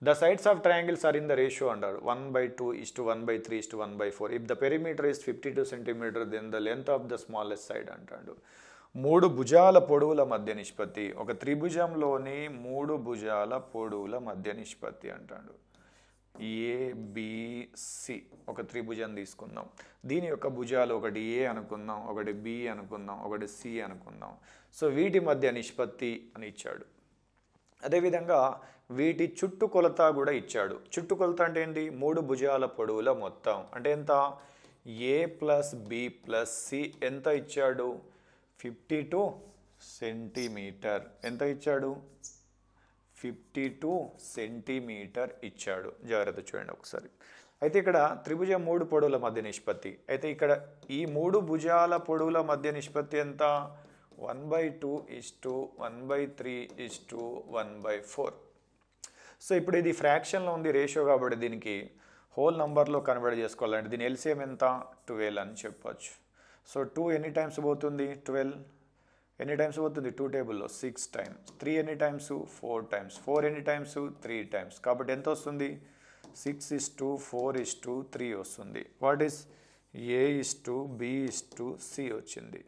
The sides of triangles are in the ratio under 1/2:1/3:1/4. If the perimeter is 52 cm, then the length of the smallest side అంటాడు. 3 భుజాల పొడవుల మధ్య నిష్పత్తి. ఒక త్రిభుజంలోని 3 భుజాల పొడవుల మధ్య నిష్పత్తి అంటాడు. ABC ఒక త్రిభుజం తీసుకుందాం. దీని యొక్క భుజాలు ఒకటి A అనుకుందాం, ఒకటి B అనుకుందాం, ఒకటి C అనుకుందాం. సో వీటి మధ్య నిష్పత్తి అని ఇచ్చాడు. అదేవిధంగా వీటి చుట్టుకొలత కూడా ఇచ్చాడు. చుట్టుకొలత అంటే ఏంటి, 3 భుజాల పొడవుల మొత్తం అంటే ఎంత, A + B + C ఎంత ఇచ్చాడు 52 సెంటీమీటర్. ఎంత ఇచ్చాడు 52 సెంటీమీటర్ ఇచ్చాడు. జాగ్రత్త చూడండి ఒకసారి. అయితే ఇక్కడ త్రిభుజం 3 పొడవుల మధ్య నిష్పత్తి. అయితే ఇక్కడ ఈ 3 భుజాల పొడవుల మధ్య నిష్పత్తి ఎంత 1/2:1/3:1/4. సో ఇప్పుడు ఇది ఫ్రాక్షన్లో ఉంది, రేషియో కాబట్టి దీనికి హోల్ నంబర్లో కన్వర్ట్ చేసుకోవాలంటే దీని ఎల్సిఎం ఎంత 12 అని చెప్పొచ్చు. సో 2 ఎన్ని టైమ్స్ పోతుంది 12 ఎన్ని టైమ్స్ పోతుంది 2 టేబుల్లో 6 టైమ్స్. 3 ఎన్ని టైమ్స్ 4 టైమ్స్. 4 ఎన్ని టైమ్స్ 3 టైమ్స్. కాబట్టి ఎంత వస్తుంది 6:4:3 వస్తుంది. వాట్ ఈస్ A:B:C వచ్చింది.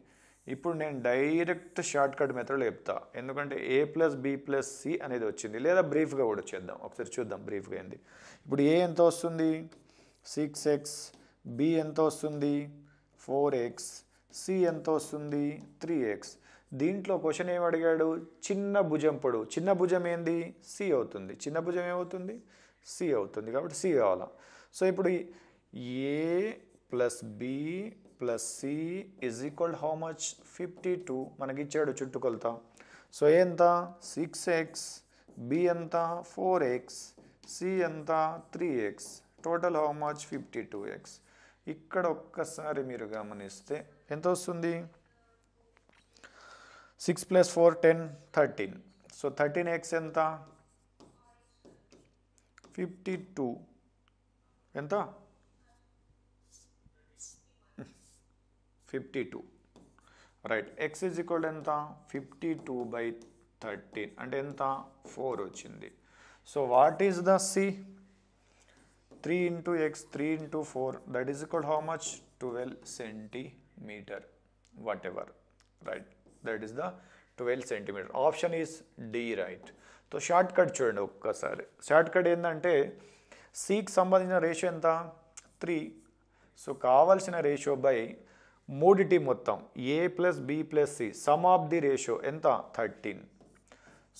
ఇప్పుడు నేను డైరెక్ట్ షార్ట్ కట్ మెథడ్ చెప్తా, ఎందుకంటే A + B + C అనేది వచ్చింది. లేదా బ్రీఫ్గా కూడా చేద్దాం, ఒకసారి చూద్దాం బ్రీఫ్గా ఏంది. ఇప్పుడు A ఎంత వస్తుంది 6x, B ఎంత వస్తుంది 4x, C ఎంత వస్తుంది 3x. దీంట్లో క్వశ్చన్ ఏం అడిగాడు, చిన్న భుజం పొడవు. చిన్న భుజం ఏంది C అవుతుంది. చిన్న భుజం ఏమవుతుంది C అవుతుంది. కాబట్టి C కావాలా. సో ఇప్పుడు A + B + C = how much 52 మనకి ఇచ్చాడు చుట్టుకొలత. సో ఎంత 6x, B ఎంత 4x, C ఎంత 3x. Total how much 52x. ఇక్కడ ఒక్కసారి మీరు గమనిస్తే ఎంత వస్తుంది 6 + 4 10 13. సో 13x ఎంత 52 ఎంత 52. రైట్. x = ఎంత 52/13 అంటే ఎంత 4 వచ్చింది. So what is the C 3 × x 3 × 4 that is equal how much 12 centimeter whatever. Right, that is the 12 centimeter. Option is D, right. So short cut చూడండి ఒక్కసారి. షార్ట్ కట్ ఏంటంటే Cకి సంబంధించిన రేషియో ఎంత 3. సో కావాల్సిన రేషియో బై మూడిటి మొత్తం A + B + C some of the ratio ఎంత 13.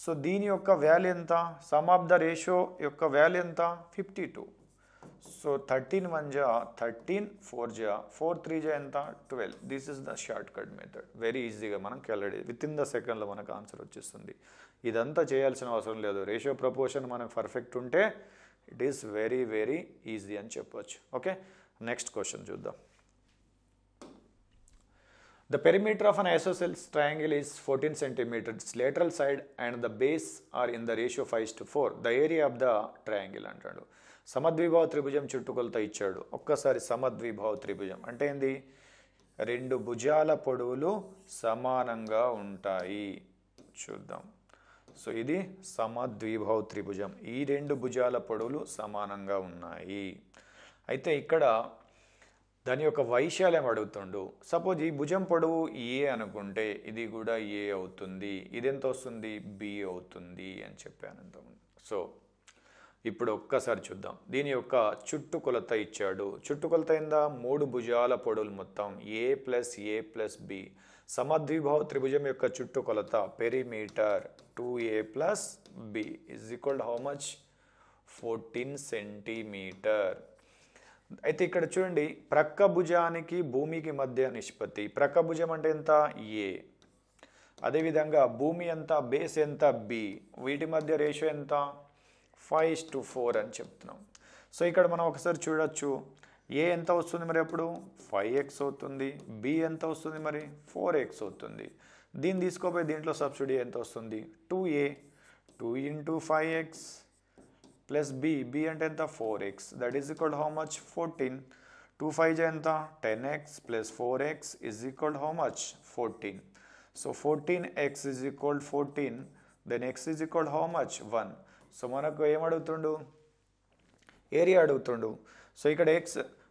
So దీని యొక్క వాల్యూ ఎంత, సమ్ ఆఫ్ ద రేషియో యొక్క వాల్యూ ఎంత 52. సో 13 1 జా 13, 4 జా 4 3 జా ఎంత 12. This is the short cut method. Very ఈజీగా మనం క్యాలిక్యులేట్ విత్ ఇన్ ద సెకండ్లో మనకు ఆన్సర్ వచ్చేస్తుంది. ఇదంతా చేయాల్సిన అవసరం లేదు. రేషియో ప్రపోర్షన్ మనకు పర్ఫెక్ట్ ఉంటే it is very very easy అని చెప్పవచ్చు. ఓకే, నెక్స్ట్ క్వశ్చన్ చూద్దాం. The perimeter of an isosceles triangle is 14 centimeters. Its lateral side and the base are in the ratio 5:4. The area of the triangle అంటాడు. సమద్విభావ త్రిభుజం చుట్టుకొలత ఇచ్చాడు. ఒక్కసారి సమద్విభావ త్రిభుజం అంటే ఏంది? రెండు భుజాల పొడవులు సమానంగా ఉంటాయి. చూద్దాం. సో ఇది సమద్విభావ త్రిభుజం. ఈ రెండు భుజాల పొడవులు సమానంగా ఉన్నాయి. అయితే ఇక్కడ దాని యొక్క వైశాల్యం అడుగుతుండు. సపోజ్ ఈ భుజం పొడవు ఏ అనుకుంటే ఇది కూడా ఏ అవుతుంది. ఇది ఎంత వస్తుంది? బి అవుతుంది అని చెప్పాను ఇంతకుముందు. సో ఇప్పుడు ఒక్కసారి చూద్దాం. దీని యొక్క చుట్టుకొలత ఇచ్చాడు. చుట్టుకొలత ఏందా? 3 భుజాల పొడవులు మొత్తం ఏ ప్లస్ బి. సమద్విభావ త్రిభుజం యొక్క చుట్టుకొలత perimeter 2a plus B is equal how much? 14 centimeter. అయితే ఇక్కడ చూడండి, ప్రక్క భుజానికి భూమికి మధ్య నిష్పత్తి. ప్రక్క భుజం అంటే ఎంత? ఏ. అదేవిధంగా భూమి ఎంత? బేస్ ఎంత? బి. వీటి మధ్య రేషియో ఎంత? 5:4 అని చెప్తున్నాం. సో ఇక్కడ మనం ఒకసారి చూడొచ్చు. ఏ ఎంత వస్తుంది మరి? అప్పుడు 5x అవుతుంది. బి ఎంత వస్తుంది మరి? 4x అవుతుంది. దీన్ని తీసుకోపోయి దీంట్లో సబ్స్టిట్యూట్ ఎంత వస్తుంది? 2a. 2 into 5x plus B అంటే ఎంత? 4x. That is equal how much? 14. 2 5 ఎంత? 10x plus 4x is equal how much? 14. So 14x is equal 14. Then x is equal how much? 1. So మనకు ఏమడుగుతుండు? ఏరియా అడుగుతుండు. So ఇక్కడ x,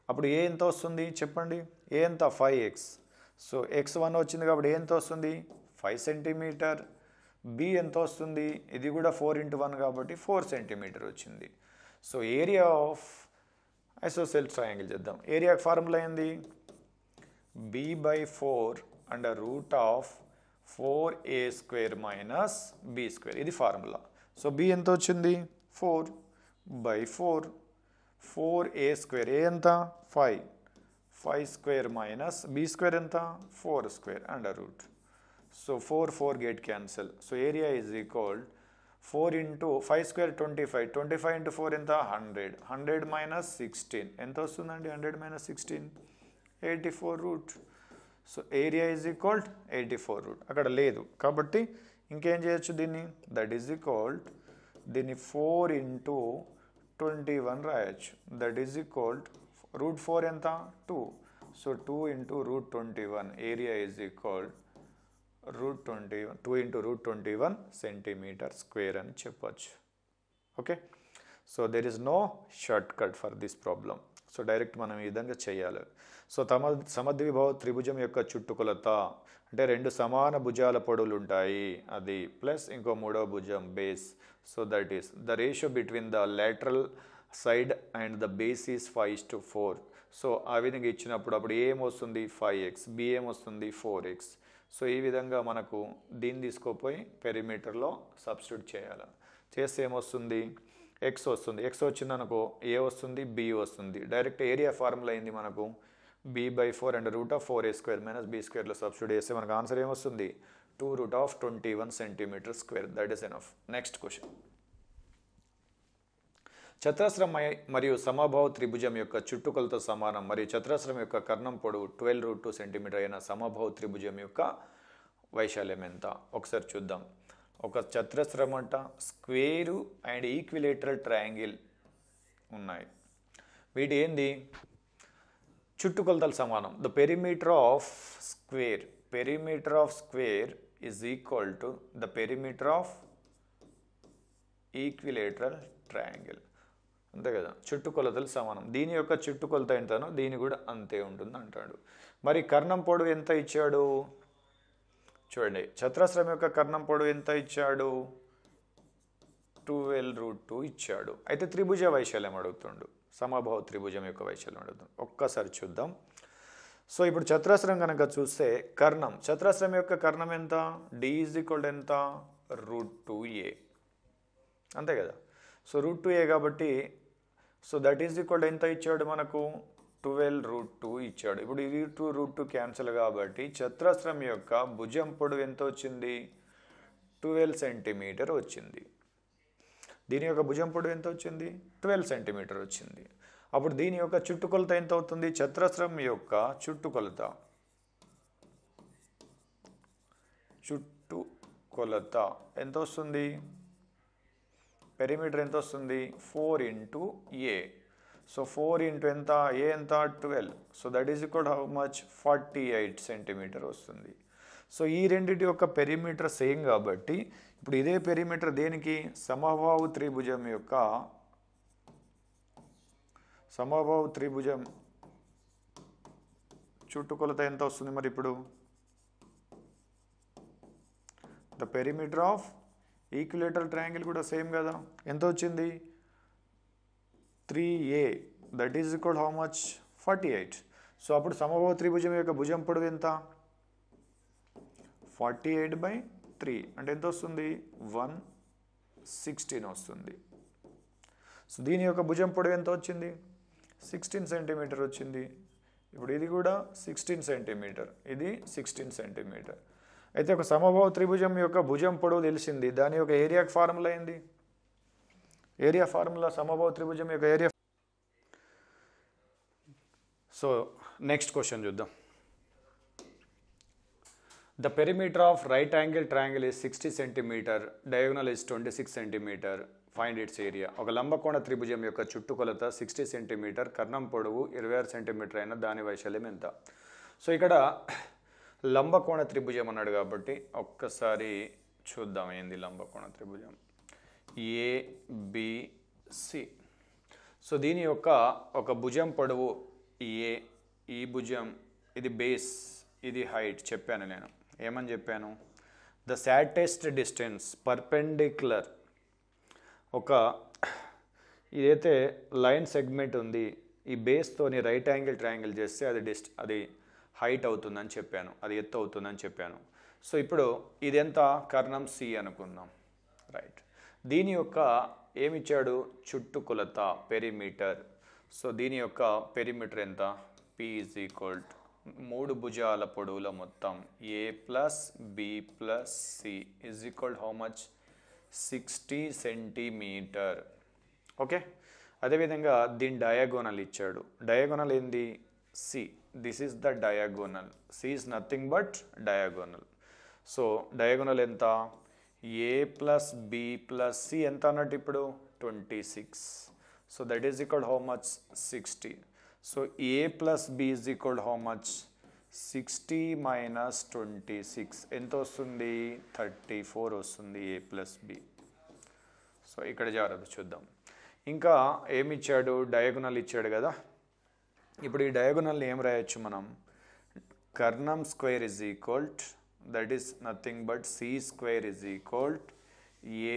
అప్పుడు ఏ ఎంత వస్తుంది చెప్పండి? ఏ ఎంత? 5x. సో x1 వచ్చింది కాబట్టి ఏ ఎంత వస్తుంది? 5 సెంటీమీటర్. బి ఎంత వస్తుంది? ఇది కూడా 4 into 1 కాబట్టి 4 సెంటీమీటర్ వచ్చింది. So area of isosceles triangle చేద్దాం. ఏరియా ఫార్ములా ఏంది? b/4 under root of 4a² minus b². ఇది ఫార్ములా. సో బి ఎంత వచ్చింది? 4/4. 4a². ఏ ఎంత? 5. 5² మైనస్ b² ఎంత? 4² under root. So 4 get cancel. So area is equal 4 into 5 square 25. 25 into 4 ఎంత? 100. 100 minus 16. ఎంత వస్తుందండి? 100 minus 16. 84 root. So area is equal 84 root. అక్కడ లేదు కాబట్టి ఇంకేం చేయొచ్చు దీన్ని? That is equal దీన్ని 4 into 21 రాయొచ్చు. That is equal root 4 ఎంత? 2. So 2 into root 21. Area is equal root 21. 2 into root 21 centimeter square అని చెప్పొచ్చు. Okay, so there is no short cut for this problem. So direct మనం ఈ విధంగా చేయాలి. So సమద్విభావ త్రిభుజం యొక్క చుట్టుకొలత అంటే రెండు సమాన భుజాల పొడవులు ఉంటాయి, అది ప్లస్ ఇంకో మూడో భుజం base. So that is the ratio between the lateral side and the base is 5:4. So ఆ విధంగా ఇచ్చినప్పుడు అప్పుడు ఏమొస్తుంది? 5x. బి ఏమొస్తుంది? 4x. సో ఈ విధంగా మనకు దీన్ని తీసుకోపోయి పెరిమీటర్లో సబ్స్టిట్యూట్ చేయాలి. చేస్తే ఏమొస్తుంది? ఎక్స్ వస్తుంది. ఎక్స్ వచ్చింది అనుకో, ఏ వస్తుంది? బి వస్తుంది. డైరెక్ట్ ఏరియా ఫార్ములా అయింది మనకు b/4 and root of 4a² minus b²లో సబ్స్టిట్యూట్ చేస్తే మనకు ఆన్సర్ ఏమొస్తుంది? 2 root of 21 centimeter square. That is enough. Next question. చతురస్రం మరియు సమబాహు త్రిభుజం యొక్క చుట్టుకొలత సమానం మరియు చతురస్రం యొక్క కర్ణం పొడవు 12√2 సెంటీమీటర్ అయిన సమబాహు త్రిభుజం యొక్క వైశాల్యం ఎంత? ఒకసారి చూద్దాం. ఒక చతురస్రం అంట, స్క్వేరు అండ్ ఈక్విలేటరల్ ట్రయాంగిల్ ఉన్నాయి. వీటి ఏంది? చుట్టుకొలతలు సమానం. The perimeter of square is equal to the perimeter of equilateral triangle. అంతే కదా, చుట్టుకొలతలు సమానం. దీని యొక్క చుట్టుకొలత ఎంతనో దీని కూడా అంతే ఉంటుంది అంటాడు. మరి కర్ణం పొడవు ఎంత ఇచ్చాడు? చూడండి, చతురస్రం యొక్క కర్ణం పొడవు ఎంత ఇచ్చాడు? 12√2 ఇచ్చాడు. అయితే త్రిభుజ వైశాల్యం అడుగుతుండు, సమబాహు త్రిభుజం యొక్క వైశాల్యం అడుగుతుండు. ఒక్కసారి చూద్దాం. సో ఇప్పుడు చతురస్రం కనుక చూస్తే కర్ణం, చతురస్రం యొక్క కర్ణం ఎంత? d = ఎంత? √2a. అంతే కదా. సో √2a కాబట్టి సో దట్ ఈజ్ ఈక్వల్ ఎంత ఇచ్చాడు మనకు 12√2 ఇచ్చాడు. ఇప్పుడు ఇది √2 క్యాన్సిల్ కాబట్టి చతురస్రం యొక్క భుజం పొడవు ఎంత వచ్చింది? 12 సెంటీమీటర్ వచ్చింది. దీని యొక్క భుజం పొడవు ఎంత వచ్చింది? 12 సెంటీమీటర్ వచ్చింది. అప్పుడు దీని యొక్క చుట్టుకొలత ఎంత అవుతుంది? చతురస్రం యొక్క చుట్టుకొలత ఎంత వస్తుంది? పెరిమీటర్ ఎంత వస్తుంది? 4 ఇంటూ ఏ. సో 4 ఇంటూ ఎంత? ఏ ఎంత? 12. So that is equal how much? 48 centimeter వస్తుంది. సో ఈ రెండింటి యొక్క పెరిమీటర్ సేమ్ కాబట్టి ఇప్పుడు ఇదే పెరిమీటర్ దేనికి? సమబాహు త్రిభుజం చుట్టుకొలత ఎంత వస్తుంది మరి ఇప్పుడు? The perimeter of equilateral triangle కూడా సేమ్ కదా. ఎంత వచ్చింది? 3a. That is equal how much? 48. So అప్పుడు సమబాహు త్రిభుజం యొక్క భుజం పొడవు ఎంత? 48/3 అంటే ఎంత వస్తుంది? 116 వస్తుంది. సో దీని యొక్క భుజం పొడవు ఎంత వచ్చింది? 16 సెంటీమీటర్ వచ్చింది. ఇప్పుడు ఇది కూడా 16 సెంటీమీటర్, ఇది 16 సెంటీమీటర్. అయితే ఒక సమబాహు త్రిభుజం యొక్క భుజం పొడవు తెలిసింది. దాని యొక్క ఏరియా ఫార్ములా ఏంది? ఏరియా ఫార్ములా సమబాహు త్రిభుజం యొక్క ఏరియా. సో నెక్స్ట్ క్వశ్చన్ చూద్దాం. The perimeter of right angle triangle is 60 centimeter, diagonal is 26 centimeter. Find its area. ఒక లంబకోణ త్రిభుజం యొక్క చుట్టుకొలత 60 సెంటీమీటర్, కర్ణం పొడవు 26 సెంటీమీటర్ అయిన దాని వైశాల్యం ఎంత? సో ఇక్కడ లంబకోణ త్రిభుజం అన్నాడు కాబట్టి ఒక్కసారి చూద్దాం ఏంది లంబకోణ త్రిభుజం. ఏబిసి. సో దీని యొక్క ఒక భుజం పొడవు ఏ, ఈ భుజం, ఇది బేస్, ఇది హైట్ చెప్పాను నేను. ఏమని చెప్పాను? The shortest distance perpendicular. ఒక ఇదైతే లైన్ సెగ్మెంట్ ఉంది, ఈ బేస్తోని రైట్ యాంగిల్ ట్రయాంగిల్ చేస్తే అది హైట్ అవుతుందని చెప్పాను, అది ఎత్తు అవుతుందని చెప్పాను. సో ఇప్పుడు ఇది ఎంత? కర్ణం సి అనుకుందాం. రైట్. దీని యొక్క ఏమిచ్చాడు? చుట్టుకొలత పెరిమీటర్. సో దీని యొక్క పెరిమీటర్ ఎంత? పి ఈజ్ ఈక్వల్ టు 3 భుజాల పొడవుల మొత్తం A plus B plus C is equal how much? 60 centimetre. Okay. అదేవిధంగా దీని డయాగోనల్ ఇచ్చాడు. డయాగోనల్ ఏంది? C. This is the diagonal. C is nothing but diagonal. So diagonal ఎంత? A plus B plus C ఎంత అన్నట్టు ఇప్పుడు? 26. So that is equal how much? 60. So A plus B is equal how much? 60 minus 26 ఎంత వస్తుంది? 34 వస్తుంది ఏ plus B. So ఇక్కడ జాగ్రత్త చూద్దాం. ఇంకా ఏమి ఇచ్చాడు? డయాగోనల్ ఇచ్చాడు కదా. ఇప్పుడు ఈ డయాగోనల్ని ఏం రాయొచ్చు మనం? కర్ణం square is equal, that is nothing but C square is equal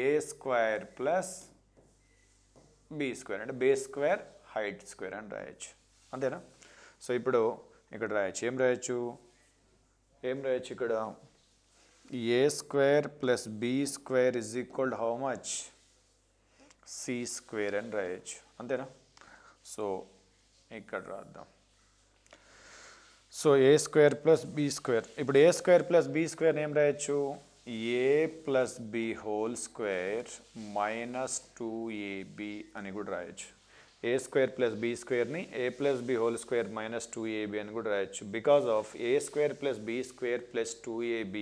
A square plus B square, అంటే బేస్ స్క్వేర్ హైట్ స్క్వేర్ అని రాయొచ్చు. అంతేనా? సో ఇప్పుడు ఇక్కడ రాయొచ్చు. ఏం రాయొచ్చు ఇక్కడ? A square plus B square is equal how much? C square అని రాయొచ్చు. అంతేనా? సో ఇక్కడ రాద్దాం. So A square plus B square. ఇప్పుడు A square plus B square ఏం రాయొచ్చు? A plus B whole square minus 2ab అని కూడా రాయొచ్చు. ఏ స్క్వేర్ ప్లస్ బి స్క్వేర్ని A plus B whole square minus 2ab అని కూడా రాయొచ్చు. Because of A square plus B square plus 2ab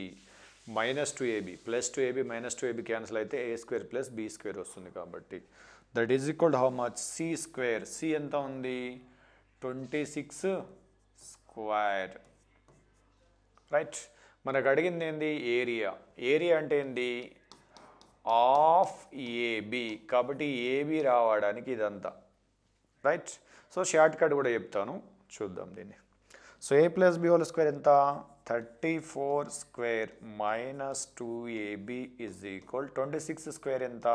minus 2ab plus 2ab minus 2ab cancel అయితే A square plus B square వస్తుంది కాబట్టి that is equal how much? C square. C ఎంత ఉంది? 26 square. Right. మనకు అడిగింది ఏంది? Area. Area అంటే ఏంది? Of AB. కాబట్టి ఏబి రావడానికి ఇదంతా. రైట్. సో షార్ట్ కట్ కూడా చెప్తాను, చూద్దాం దీన్ని. So A plus B whole square ఎంత? 34 square minus 2ab is equal 26 square ఎంత?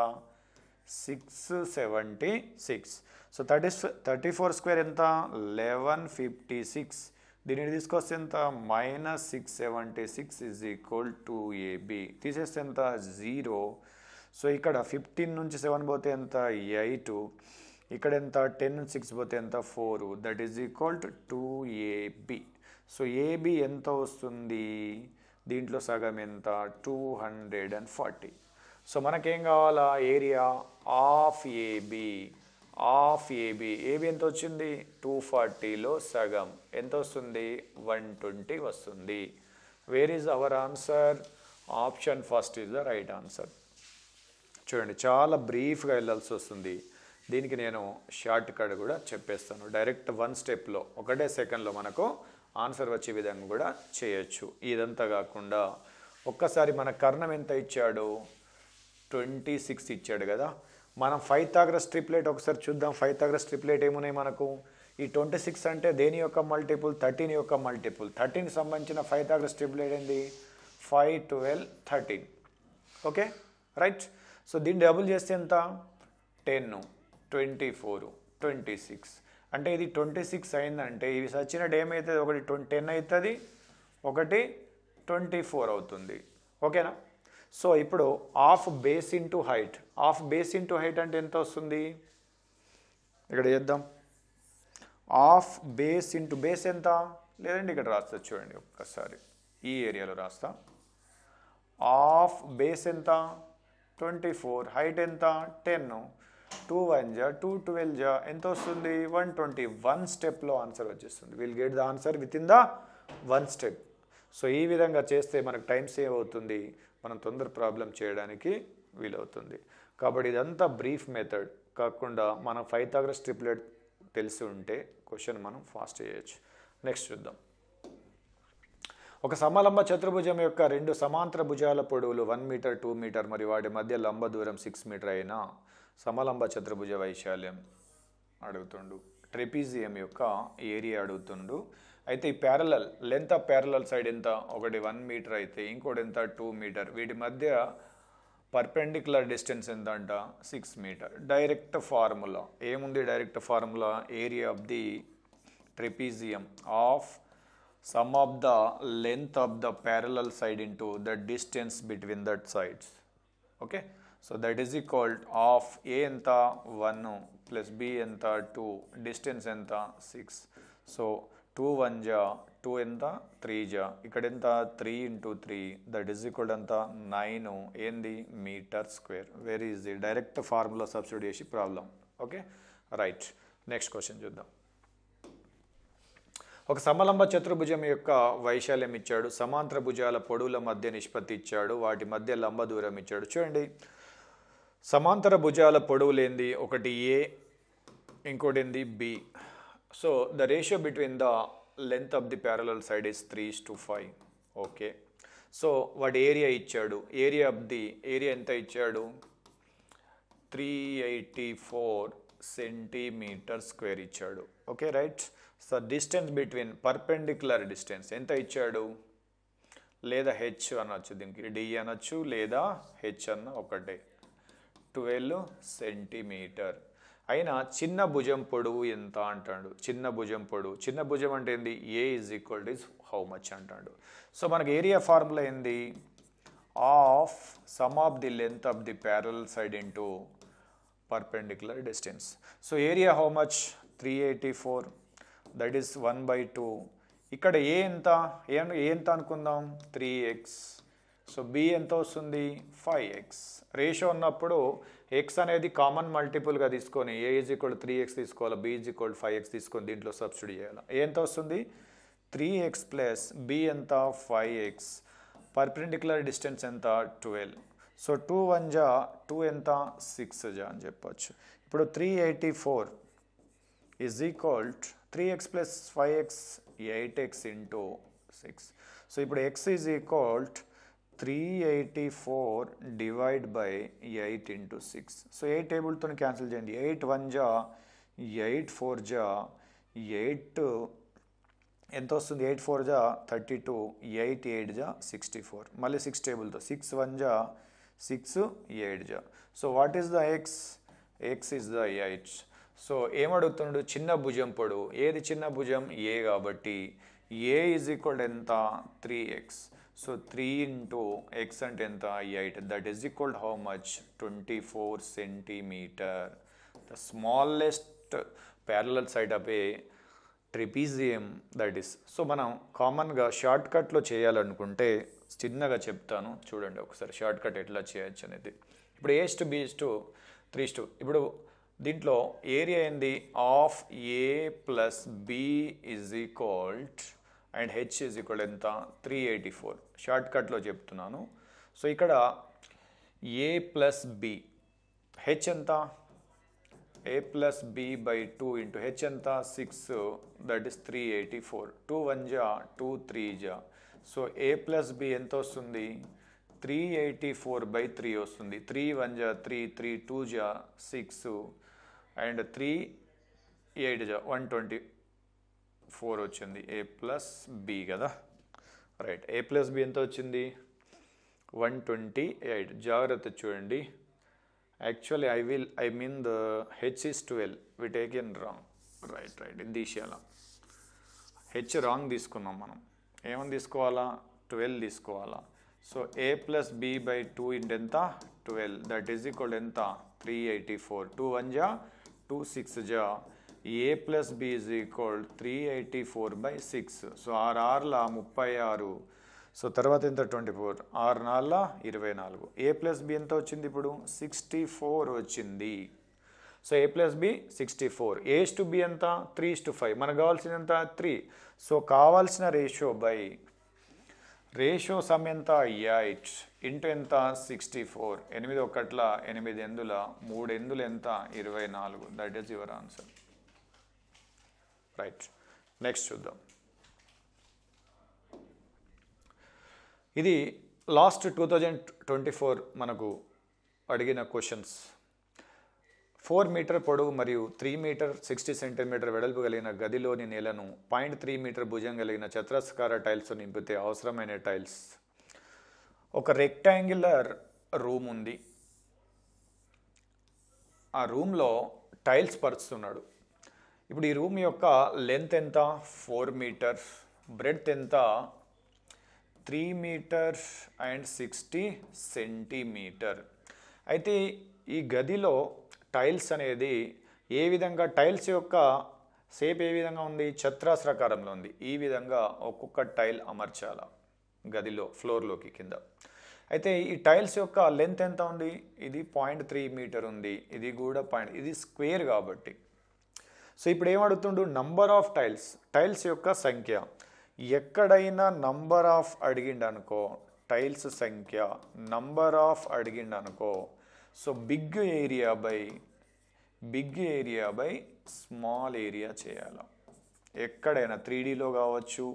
676. సో 34 స్క్వేర్ ఎంత? 1156. దీనిని తీసుకొస్తే ఎంత? Minus 676 is equal 2ab. తీసేస్తే ఎంత? 0. సో ఇక్కడ 15 నుంచి 7 పోతే ఎంత? 8. ఇక్కడ ఎంత 10 6 పోతే ఎంత 4 that is equal to 2AB. So AB ఎంత వస్తుంది, దీంట్లో సగం ఎంత 240. సో మనకేం కావాలా, ఏరియా ఆఫ్ ఏబి. ఏబి ఎంత వచ్చింది 240లో సగం ఎంత వస్తుంది 120 వస్తుంది. Where is our answer, option first is the right answer. చూడండి చాలా బ్రీఫ్గా వెళ్ళాల్సి వస్తుంది, దీనికి నేను షార్ట్ కట్ కూడా చెప్పేస్తాను. డైరెక్ట్ 1 స్టెప్లో ఒకటే సెకండ్లో మనకు ఆన్సర్ వచ్చే విధంగా కూడా చేయొచ్చు. ఇదంతా కాకుండా ఒక్కసారి మన కర్ణం ఎంత ఇచ్చాడు 26 ఇచ్చాడు కదా. మనం పైథాగరస్ ట్రిప్లెట్ ఒకసారి చూద్దాం. పైథాగరస్ ట్రిప్లెట్ ఏమున్నాయి మనకు, ఈ 26 అంటే దేని యొక్క మల్టిపుల్ 13 యొక్క మల్టిపుల్. 13 సంబంధించిన పైథాగరస్ ట్రిప్లెట్ ఏంది 5 12 13. Okay right. సో దీన్ని డబుల్ చేస్తే ఎంత 10 24 26. అంటే ఇది 26 అయిందంటే ఇవి సచ్చినట్టు ఏమవుతుంది, ఒకటి 10 అవుతుంది, ఒకటి 24 అవుతుంది. ఓకేనా. సో ఇప్పుడు half base into height. Half base into height అంటే ఎంత వస్తుంది, ఇక్కడ చేద్దాం. హాఫ్ బేస్ ఇంటూ బేస్ ఎంత, లేదంటే ఇక్కడ రాస్తా చూడండి ఒక్కసారి, ఈ ఏరియాలో రాస్తా. హాఫ్ బేస్ ఎంత 24, హైట్ ఎంత 10, 2 1 జా 2 12 జా ఎంత వస్తుంది 120. 1 స్టెప్లో ఆన్సర్ వచ్చేస్తుంది. Will get the answer with in the 1 step. So ఈ విధంగా చేస్తే మనకు టైం సేవ్ అవుతుంది, మనం తొందర ప్రాబ్లం చేయడానికి వీలవుతుంది. కాబట్టి ఇదంతా బ్రీఫ్ మెథడ్ కాకుండా మన పైథాగరస్ ట్రిప్లెట్ తెలిసి ఉంటే క్వశ్చన్ మనం ఫాస్ట్ చేయొచ్చు. నెక్స్ట్ చూద్దాం. ఒక సమలంబ చతుర్భుజం యొక్క 2 సమాంతర భుజాల పొడవులు 1 మీటర్ 2 మీటర్ మరియు వాటి మధ్య లంబ దూరం 6 మీటర్ అయిన సమలంబ చతుర్భుజ వైశాల్యం అడుగుతుండు. ట్రెపీజియం యొక్క ఏరియా అడుగుతుండు. అయితే ఈ parallel length of parallel side ఎంత, ఒకటి 1 మీటర్ అయితే ఇంకోటి ఎంత 2 మీటర్. వీటి మధ్య పర్పెండిక్యులర్ డిస్టెన్స్ ఎంత అంట 6 మీటర్. డైరెక్ట్ ఫార్ములా ఏముంది, direct formula area of the trapezium of sum of the length of the parallel side into the distance between that sides. Okay. So that is equal of A ఎంత 1 plus B ఎంత 2, distance ఎంత 6. So 2 1 జా 2 ఎంత 3 జా, ఇక్కడ ఎంత 3 into 3 that is equal ఎంత 9 ఏంది metre square. Very easy, direct formula substitute చేసి problem. Okay right. Next question చూద్దాం. ఒక సమలంబ చతుర్భుజం యొక్క వైశాల్యం ఇచ్చాడు, సమాంతర భుజాల పొడవుల మధ్య నిష్పత్తి ఇచ్చాడు, వాటి మధ్య లంబ దూరం ఇచ్చాడు. చూడండి సమాంతర భుజాల పొడవులు ఏంది, ఒకటి ఏ ఇంకోటి ఏంది B. So the ratio between the length of the parallel side is 3:5. Okay. So వాటి ఏరియా ఇచ్చాడు, ఏరియా ఆఫ్ ది ఏరియా ఎంత ఇచ్చాడు 384 సెంటీమీటర్ స్క్వేర్ ఇచ్చాడు. Okay right. So distance between perpendicular distance ఎంత ఇచ్చాడు, లేదా హెచ్ అనొచ్చు, దీనికి డి అనొచ్చు లేదా హెచ్ అన్న ఒకటే 12 సెంటీమీటర్. అయినా చిన్న భుజం పొడవు ఎంత అంటాడు. చిన్న భుజం పొడవు, చిన్న భుజం అంటే ఏంది A is equal to how much అంటాడు. సో మనకి ఏరియా ఫార్ములా ఏంది of sum of the length of the parallel side into perpendicular distance. So area how much 384 that is 1/2. ఇక్కడ ఏ ఎంత ఎంత అనుకుందాం 3x. సో బి ఎంత వస్తుంది 5x. రేషియో ఉన్నప్పుడు ఎక్స్ అనేది కామన్ మల్టిపుల్గా తీసుకొని ఏ ఈజ్ ఈక్వల్ 3x తీసుకోవాలి, బి ఈజ్ ఈక్వల్ 5x తీసుకొని దీంట్లో సబ్స్టిట్యూట్ చేయాలి. ఏ ఎంత వస్తుంది 3x ప్లస్ బి ఎంత 5x. పర్పెండిక్యులర్ డిస్టెన్స్ ఎంత 12. సో 2 1 జా 2 ఎంత 6 జా అని చెప్పొచ్చు. ఇప్పుడు 384 is equal 3x plus 5x 8x into 6. So ఇప్పుడు x is equal 384 divide by 8 into 6. So 8 టేబుల్తో క్యాన్సిల్ చేయండి. 8 1 జా 8 4 జా 8 ఎంత వస్తుంది 8 4 జా 32, 8 8 జా 64. మళ్ళీ 6 టేబుల్తో 6 1 జా 6 8 జా. So what is the X, X is the 8. సో ఏమడుగుతున్నాడు చిన్న భుజం పొడవు, ఏది చిన్న భుజం ఏ కాబట్టి ఏ ఈజ్ ఈక్వల్ ఎంత 3x. సో 3 ఇంటూ ఎక్స్ అంటే ఎంత 8, that is equal how much 24 centimeter. The smallest parallel side of a trapezium that is. So మనం కామన్గా షార్ట్ కట్లో చేయాలనుకుంటే చిన్నగా చెప్తాను చూడండి ఒకసారి షార్ట్ కట్ ఎట్లా చేయొచ్చు అనేది. ఇప్పుడు A:B:3:2. ఇప్పుడు దీంట్లో ఏరియా ఏంది of A plus B is equalled and H is equal ఎంత 384. షార్ట్ కట్లో చెప్తున్నాను. సో ఇక్కడ A ప్లస్ B హెచ్ ఎంత A plus B by 2 into H ఎంత 6 that is 384. 2 1 ja 2 3 ja. So A plus B ఎంత వస్తుంది 384 by 3 వస్తుంది. 3 1 ja 3 3 2 ja 6 and 3 8 ja 124 వచ్చింది A plus B కదా. రైట్ A plus B ఎంత వచ్చింది 128. జాగ్రత్త చూడండి. Actually, I mean the H is 12. We taken wrong. Right. ఇది తీసేయాల. H wrong తీసుకున్నాం మనం. ఏమని తీసుకోవాలా 12 తీసుకోవాలా. So A plus B by 2 into ఎంత 12. That is equal ఎంత 384. 2 1 ja 2 6 ja. A plus B is equal 384 by 6. So ఆర్ఆర్లా 36. So తర్వాత ఎంత 24. 6 4 24. A ప్లస్ బి ఎంత వచ్చింది ఇప్పుడు 64 వచ్చింది. So A plus B 64. A:B ఎంత 3:5. మనకు కావాల్సిన ఎంత 3. సో కావాల్సిన రేషియో సమ్ ఎంత 8 ఇంటూ ఎంత 64. 8 1 8 ఎందుల 3 ఎందులు ఎంత 24. That is your answer. Right. Next చూద్దాం. ఇది లాస్ట్ 2024 మనకు అడిగిన క్వశ్చన్స్. 4 మీటర్ పొడవు మరియు 3 మీటర్ 60 సెంటీమీటర్ వెడల్పు కలిగిన గదిలోని నేలను 0.3 మీటర్ భుజం కలిగిన చతురస్రాకార టైల్స్తో నింపితే అవసరమైన టైల్స్. ఒక రెక్టాంగులర్ రూమ్ ఉంది. ఆ రూమ్లో టైల్స్ పరుస్తున్నాడు. ఇప్పుడు ఈ రూమ్ యొక్క లెంత్ ఎంత 4 మీటర్, బ్రెడ్త్ ఎంత 3 మీటర్ అండ్ 60 సెంటీమీటర్. అయితే ఈ గదిలో టైల్స్ అనేది ఏ విధంగా, టైల్స్ యొక్క షేప్ ఏ విధంగా ఉంది చతురస్రాకారంలో ఉంది. ఈ విధంగా ఒక్కొక్క టైల్ అమర్చాల గదిలో ఫ్లోర్లోకి కింద. అయితే ఈ టైల్స్ యొక్క లెంత్ ఎంత ఉంది, ఇది 0.3 మీటర్ ఉంది, ఇది కూడా ఇది స్క్వేర్ కాబట్టి. సో ఇప్పుడు ఏమడుగుతుండు నంబర్ ఆఫ్ టైల్స్ యొక్క సంఖ్య. ఎక్కడైనా నంబర్ ఆఫ్ అడిగిండనుకో టైల్స్ సంఖ్య నంబర్ ఆఫ్ అడిగిండనుకో so big area by small area చేయాలి. ఎక్కడైనా 3Dలో కావచ్చు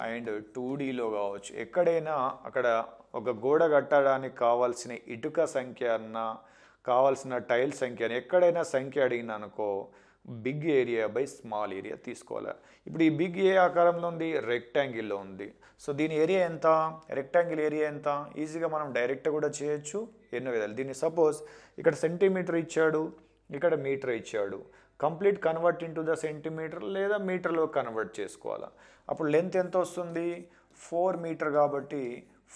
అండ్ 2Dలో కావచ్చు. ఎక్కడైనా అక్కడ ఒక గోడ కట్టడానికి కావాల్సిన ఇటుక సంఖ్య అన్నా కావాల్సిన టైల్ సంఖ్య ఎక్కడైనా సంఖ్య అడిగిందనుకో big area by small area తీసుకోవాలి. ఇప్పుడు ఈ బిగ్ ఏ ఆకారంలో ఉంది, రెక్టాంగిల్లో ఉంది. సో దీని ఏరియా ఎంత, రెక్టాంగిల్ ఏరియా ఎంత, ఈజీగా మనం డైరెక్ట్ కూడా చేయొచ్చు ఎన్నో విధాలు. దీన్ని సపోజ్ ఇక్కడ సెంటీమీటర్ ఇచ్చాడు, ఇక్కడ మీటర్ ఇచ్చాడు. Complete convert into the centimeter లేదా మీటర్లో కన్వర్ట్ చేసుకోవాలి. అప్పుడు లెంత్ ఎంత వస్తుంది 4 మీటర్ కాబట్టి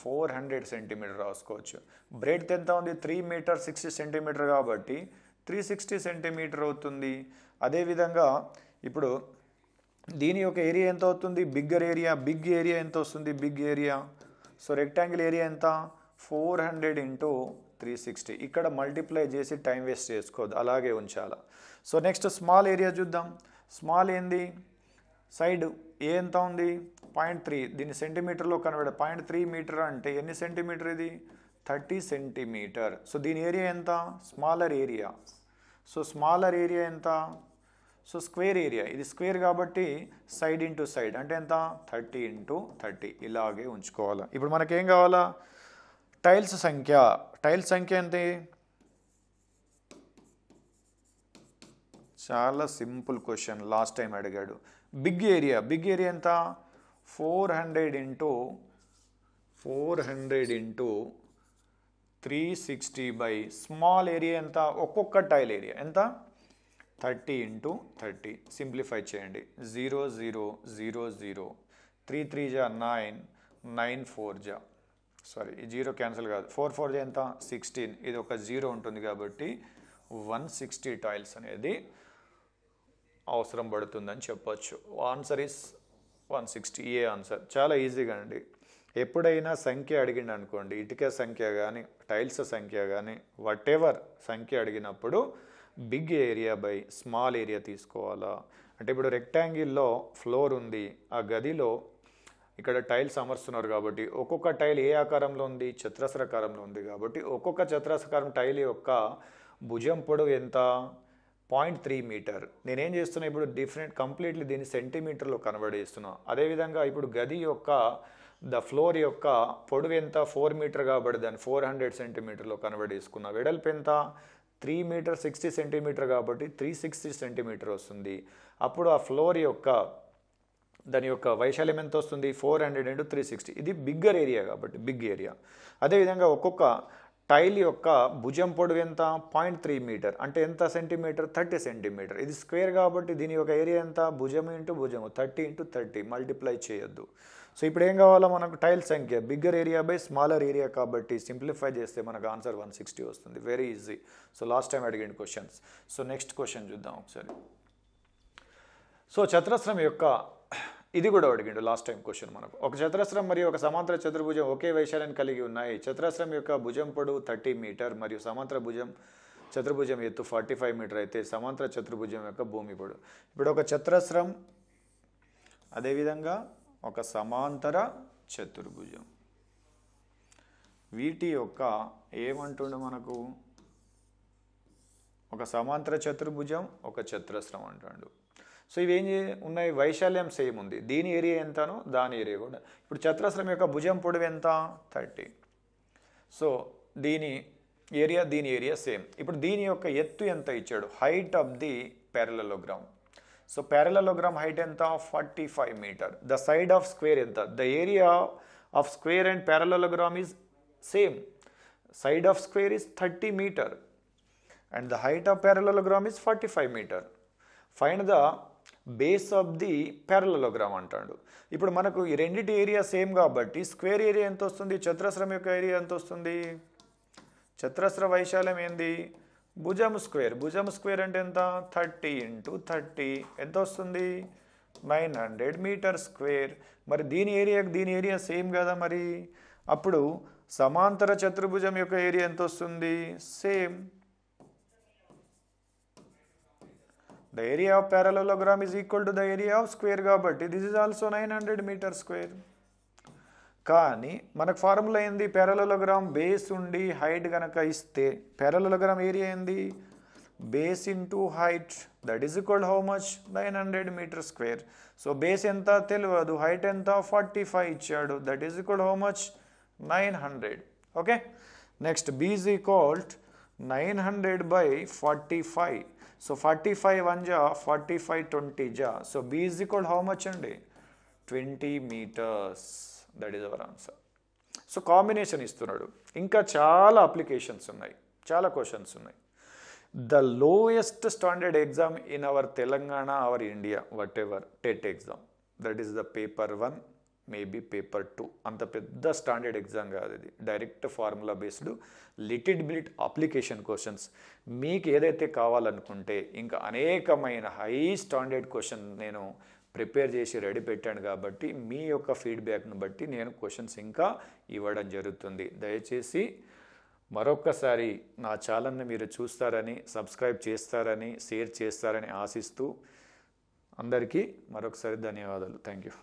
400 సెంటీమీటర్ రాసుకోవచ్చు. బ్రెడ్త్ ఎంత ఉంది 3 మీటర్ 60 సెంటీమీటర్ కాబట్టి 360 సెంటీమీటర్ అవుతుంది. అదేవిధంగా ఇప్పుడు దీని యొక్క ఏరియా ఎంత అవుతుంది బిగ్ ఏరియా ఎంత వస్తుంది big area. So rectangle area ఎంత 400 ఇంటూ 360. ఇక్కడ మల్టిప్లై చేసి టైం వేస్ట్ చేసుకోవద్దు, అలాగే ఉంచాలి. సో నెక్స్ట్ స్మాల్ ఏరియా చూద్దాం. స్మాల్ ఏంది సైడ్ ఏ ఎంత ఉంది 0.3. దీన్ని సెంటీమీటర్లో కన్వర్ట్ 0.3 మీటర్ అంటే ఎన్ని సెంటీమీటర్ ఇది 30 సెంటీమీటర్. సో దీని ఏరియా ఎంత smaller area. So smaller area ఎంత సో స్క్వేర్ ఏరియా, ఇది స్క్వేర్ కాబట్టి సైడ్ ఇంటూ సైడ్ అంటే ఎంత 30 ఇంటూ 30 ఇలాగే ఉంచుకోవాలి. ఇప్పుడు మనకేం కావాలా టైల్స్ సంఖ్య ఎంత, చాలా సింపుల్ క్వశ్చన్ లాస్ట్ టైం అడిగాడు. బిగ్ ఏరియా ఎంత 400 ఇంటూ 360 బై స్మాల్ ఏరియా ఎంత ఒక్కొక్క టైల్ ఏరియా ఎంత 30 ఇంటూ 30. సింప్లిఫై చేయండి 0 0 0 0 3 3 జా 9 9 4 జా సారీ ఈ 0 క్యాన్సిల్ కాదు 4 4 జా ఎంత 16. ఇది ఒక 0 ఉంటుంది కాబట్టి 160 టైల్స్ అనేది అవసరం పడుతుందని చెప్పొచ్చు. Answer is 160. A answer. చాలా ఈజీగా అండి. ఎప్పుడైనా సంఖ్య అడిగిండు అనుకోండి, ఇటుక సంఖ్య కానీ టైల్స్ సంఖ్య కానీ వాటెవర్ సంఖ్య అడిగినప్పుడు big area by small area తీసుకోవాలా. అంటే ఇప్పుడు రెక్టాంగిల్లో ఫ్లోర్ ఉంది, ఆ గదిలో ఇక్కడ టైల్స్ అమర్స్తున్నారు కాబట్టి ఒక్కొక్క టైల్ ఏ ఆకారంలో ఉంది, చతురస్రాకారంలో ఉంది కాబట్టి ఒక్కొక్క చతురస్రాకారం టైల్ యొక్క భుజం పొడవు ఎంత, 0.3 మీటర్. నేనేం చేస్తున్నా ఇప్పుడు కంప్లీట్లీ దీన్ని సెంటీమీటర్లో కన్వర్ట్ చేస్తున్నా. అదేవిధంగా ఇప్పుడు గది యొక్క ఫ్లోర్ యొక్క పొడవు ఎంత, 4 మీటర్ కాబట్టి దాన్ని 400 సెంటీమీటర్లో కన్వర్ట్ చేసుకున్నా. వెడల్పు ఎంత, 3 మీటర్ 60 సెంటీమీటర్ కాబట్టి 360 సెంటీమీటర్ వస్తుంది. అప్పుడు ఆ ఫ్లోర్ యొక్క దాని యొక్క వైశాల్యం ఎంత వస్తుంది, 400 × 360. ఇది బిగ్గర్ ఏరియా కాబట్టి బిగ్ ఏరియా. అదేవిధంగా ఒక్కొక్క టైల్ యొక్క భుజం పొడవు ఎంత, 0.3 మీటర్ అంటే ఎంత సెంటీమీటర్, 30 సెంటీమీటర్. ఇది స్క్వేర్ కాబట్టి దీని యొక్క ఏరియా ఎంత, భుజం ఇంటూ భుజము 30 × 30 మల్టిప్లై చేయొద్దు. సో ఇప్పుడు ఏం కావాలో మనకు టైల్ సంఖ్య, bigger area by smaller area కాబట్టి సింప్లిఫై చేస్తే మనకు ఆన్సర్ 160 వస్తుంది. Very easy. So last time అడిగిన క్వశ్చన్స్. సో నెక్స్ట్ క్వశ్చన్ చూద్దాం ఒకసారి. సో చతురస్రం యొక్క ఇది కూడా అడిగిండు లాస్ట్ టైం క్వశ్చన్ మనకు. ఒక చతురస్రం మరియు ఒక సమాంతర చతుర్భుజం ఒకే వైశాల్యాన్ని కలిగి ఉన్నాయి. చతురస్రం యొక్క భుజం పొడవు 30 మీటర్ మరియు సమాంతర చతుర్భుజం ఎత్తు 45 మీటర్ అయితే సమాంతర చతుర్భుజం యొక్క భూమి పొడవు. ఇప్పుడు ఒక చతురస్రం అదేవిధంగా ఒక సమాంతర చతుర్భుజం, వీటి యొక్క ఏమంటుండే మనకు, ఒక సమాంతర చతుర్భుజం ఒక చతురస్రం అంటాడు. సో ఇవి ఏం ఉన్నాయి, వైశాల్యం సేమ్ ఉంది, దీని ఏరియా ఎంతనో దాని ఏరియా కూడా. ఇప్పుడు చతురస్రం యొక్క భుజం పొడవు ఎంత, 30. సో దీని ఏరియా సేమ్. ఇప్పుడు దీని యొక్క ఎత్తు ఎంత ఇచ్చాడు, height of the parallelogram. So parallelogram height ఎంత, 45 metre. The side of square ఎంత, the area of square and parallelogram is same. Side of square is 30 metre and the height of parallelogram is 45 metre. Find the base of the parallelogram అంటాడు. ఇప్పుడు మనకు ఈ రెండింటి area same కాబట్టి square area ఎంత వస్తుంది, చతురస్రం యొక్క ఏరియా ఎంత వస్తుంది, చతురస్ర వైశాల్యం ఏంది, భుజం స్క్వేర్. భుజం స్క్వేర్ అంటే ఎంత, 30 × 30 ఎంత వస్తుంది, 900 మీటర్ స్క్వేర్. మరి దీని ఏరియా సేమ్ కదా. మరి అప్పుడు సమాంతర చతుర్భుజం యొక్క ఏరియా ఎంత వస్తుంది, same. The area of parallelogram is equal to the area of square కాబట్టి this is also 900 meter square. కానీ మనకు ఫార్ములా ఏంది, ప్యారలలోగ్రామ్ బేస్ ఉండి హైట్ కనుక ఇస్తే ప్యారలలోగ్రామ్ ఏరియా ఏంది, base into height, that is equal how much, 900 meter square. So base ఎంత తెలియదు, హైట్ ఎంత 45 ఇచ్చాడు, that is equal how much, 900. Okay. Next B is equal 900/45. సో 45 1 జా 45 20 జా. So B is equal how much అండి, 20 meters. That is our answer. So combination ఇస్తున్నాడు. ఇంకా చాలా అప్లికేషన్స్ ఉన్నాయి, చాలా క్వశ్చన్స్ ఉన్నాయి. The lowest standard exam in our Telangana, our India, what ever, TET exam, that is the paper 1, maybe paper 2. అంత పెద్ద standard exam కాదు ఇది, direct formula based little bit application questions. మీకు ఏదైతే కావాలనుకుంటే ఇంకా అనేకమైన హై స్టాండర్డ్ క్వశ్చన్ నేను ప్రిపేర్ చేసి రెడీ పెట్టాను కాబట్టి మీ యొక్క ఫీడ్బ్యాక్ను బట్టి నేను క్వశ్చన్స్ ఇంకా ఇవ్వడం జరుగుతుంది. దయచేసి మరొక్కసారి నా ఛానల్ని మీరు చూస్తారని, సబ్స్క్రైబ్ చేస్తారని, షేర్ చేస్తారని ఆశిస్తూ అందరికీ మరొకసారి ధన్యవాదాలు. Thank you.